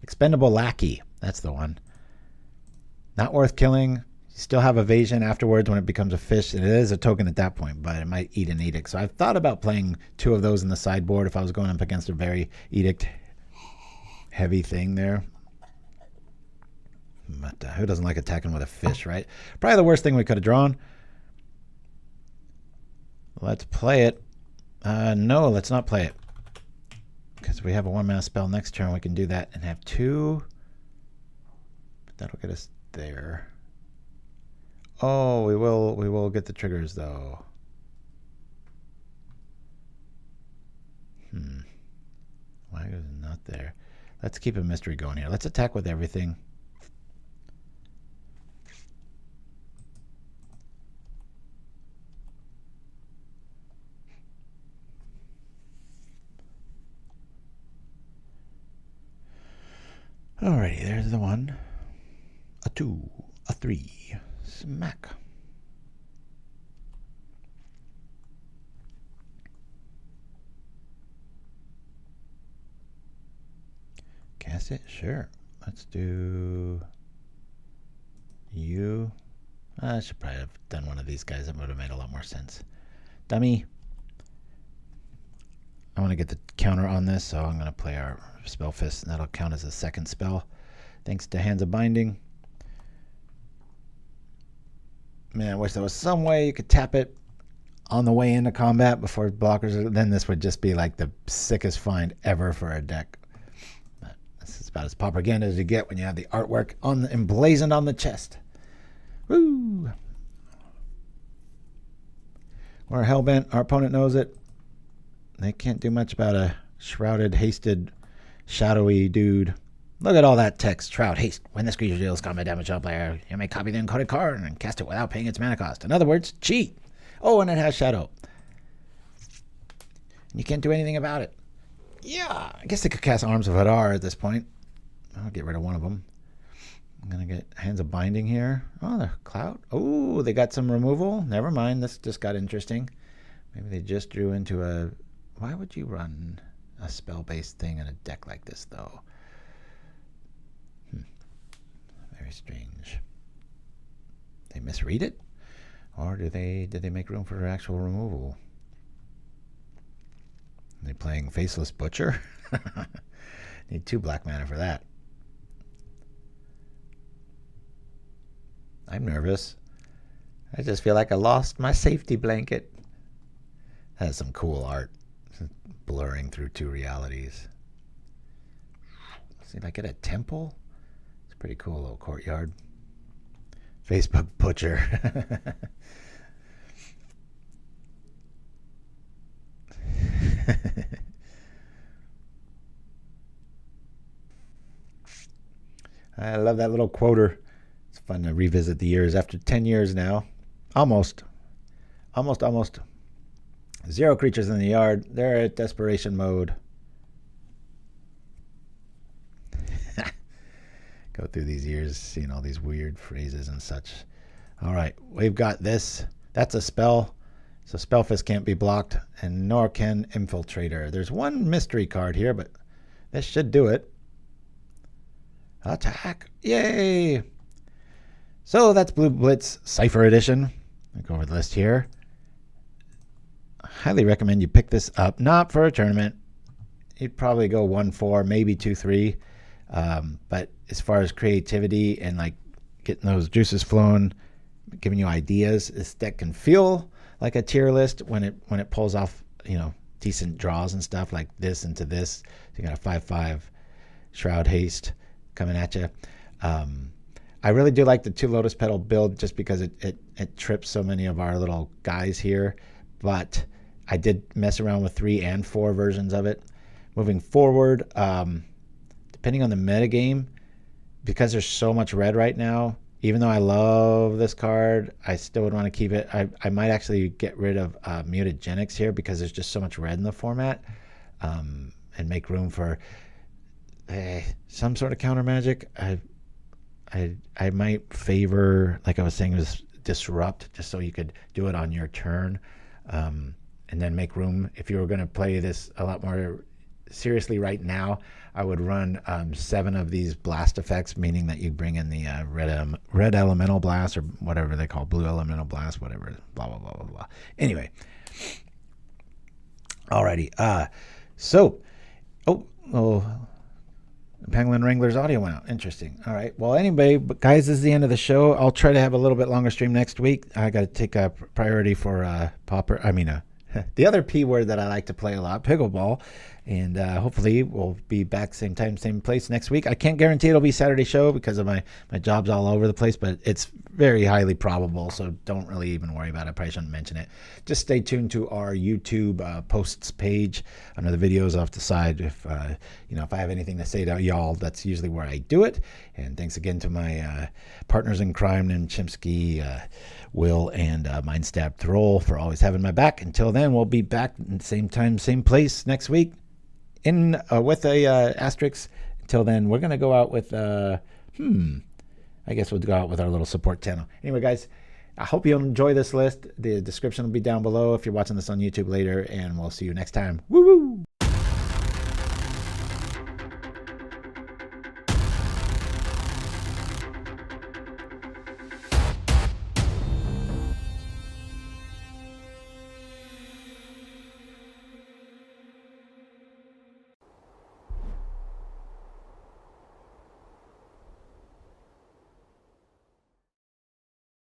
Expendable Lackey. That's the one. Not worth killing. You still have evasion afterwards when it becomes a fish. It is a token at that point, but it might eat an edict. So I've thought about playing 2 of those in the sideboard if I was going up against a very edict heavy thing there. But who doesn't like attacking with a fish, right? Probably the worst thing we could have drawn. Let's play it. No, let's not play it. Because we have a 1-mana spell next turn. We can do that and have 2. But that'll get us there. Oh, we will get the triggers though. Why is it not there? Let's keep a mystery going here. Let's attack with everything. Alrighty, there's the 1. A 2. A 3. Smack. Cast it? Sure. Let's do you. I should probably have done one of these guys. That would have made a lot more sense. Dummy. I want to get the counter on this, so I'm going to play our Spellfist, and that'll count as a second spell. Thanks to Hands of Binding. Man, I wish there was some way you could tap it on the way into combat before blockers. Then this would just be like the sickest find ever for a deck. But this is about as propaganda as you get when you have the artwork emblazoned on the chest. Woo! We're hellbent. Our opponent knows it. They can't do much about a shrouded, hasted, shadowy dude. Look at all that text. Shroud, haste. When this creature deals combat damage to a player, you may copy the encoded card and cast it without paying its mana cost. In other words, cheat. Oh, and it has shadow. You can't do anything about it. Yeah, I guess they could cast Arms of Hadar at this point. I'll get rid of one of them. I'm going to get Hands of Binding here. Oh, the Clout. Oh, they got some removal. Never mind. This just got interesting. Maybe they just drew into a... Why would you run a spell-based thing in a deck like this, though? Very strange. They misread it? Or did they make room for actual removal? Are they playing Faceless Butcher? Need 2 black mana for that. I'm nervous. I just feel like I lost my safety blanket. That has some cool art. Blurring through 2 realities. See if I get a temple. It's a pretty cool little courtyard. Facebook Butcher. I love that little quoter. It's fun to revisit the years after 10 years now. Almost. 0 creatures in the yard. They're at desperation mode. Go through these years, seeing all these weird phrases and such. All right, we've got this. That's a spell. So Spellfist can't be blocked, and nor can Infiltrator. There's one mystery card here, but this should do it. Attack. Yay! So that's Blue Blitz CIPHER Edition. I'll go over the list here. highly recommend you pick this up. Not for a tournament. You'd probably go 1-4, maybe 2-3. But as far as creativity and like getting those juices flowing, giving you ideas, this deck can feel like a tier list when it pulls off, you know, decent draws and stuff like this into this. You got a 5/5 Shroud Haste coming at you. I really do like the 2 Lotus Petal build just because it trips so many of our little guys here. But I did mess around with 3 and 4 versions of it. Moving forward, depending on the metagame, because there's so much red right now, even though I love this card, I still would want to keep it. I might actually get rid of Mutagenics here because there's just so much red in the format, and make room for some sort of counter magic. I might favor, like I was saying, was Disrupt, just so you could do it on your turn, and then make room. If you were going to play this a lot more seriously right now, I would run 7 of these blast effects, meaning that you bring in the red elemental blast, or whatever they call blue elemental blast, whatever, blah, blah, blah, blah, blah. Anyway. Alrighty. So, Pangolin Wrangler's audio went out. Interesting. All right. Well, anyway, but guys, this is the end of the show. I'll try to have a little bit longer stream next week. I got to take a priority for Pauper. I mean, the other P word that I like to play a lot, pickleball. And hopefully we'll be back same time, same place next week. I can't guarantee it'll be Saturday show because of my jobs all over the place, but it's very highly probable, so don't really even worry about it. I probably shouldn't mention it. Just stay tuned to our YouTube posts page under the videos off the side. If if I have anything to say to y'all, that's usually where I do it. And thanks again to my partners in crime named Chimpskey, Will, and Mindstab Thrall for always having my back. Until then, we'll be back same time, same place next week. With a asterisk. Until then, we're gonna go out with I guess we'll go out with our little support channel. Anyway, guys, I hope you'll enjoy this list. The description will be down below if you're watching this on YouTube later, and we'll see you next time. Woo woo!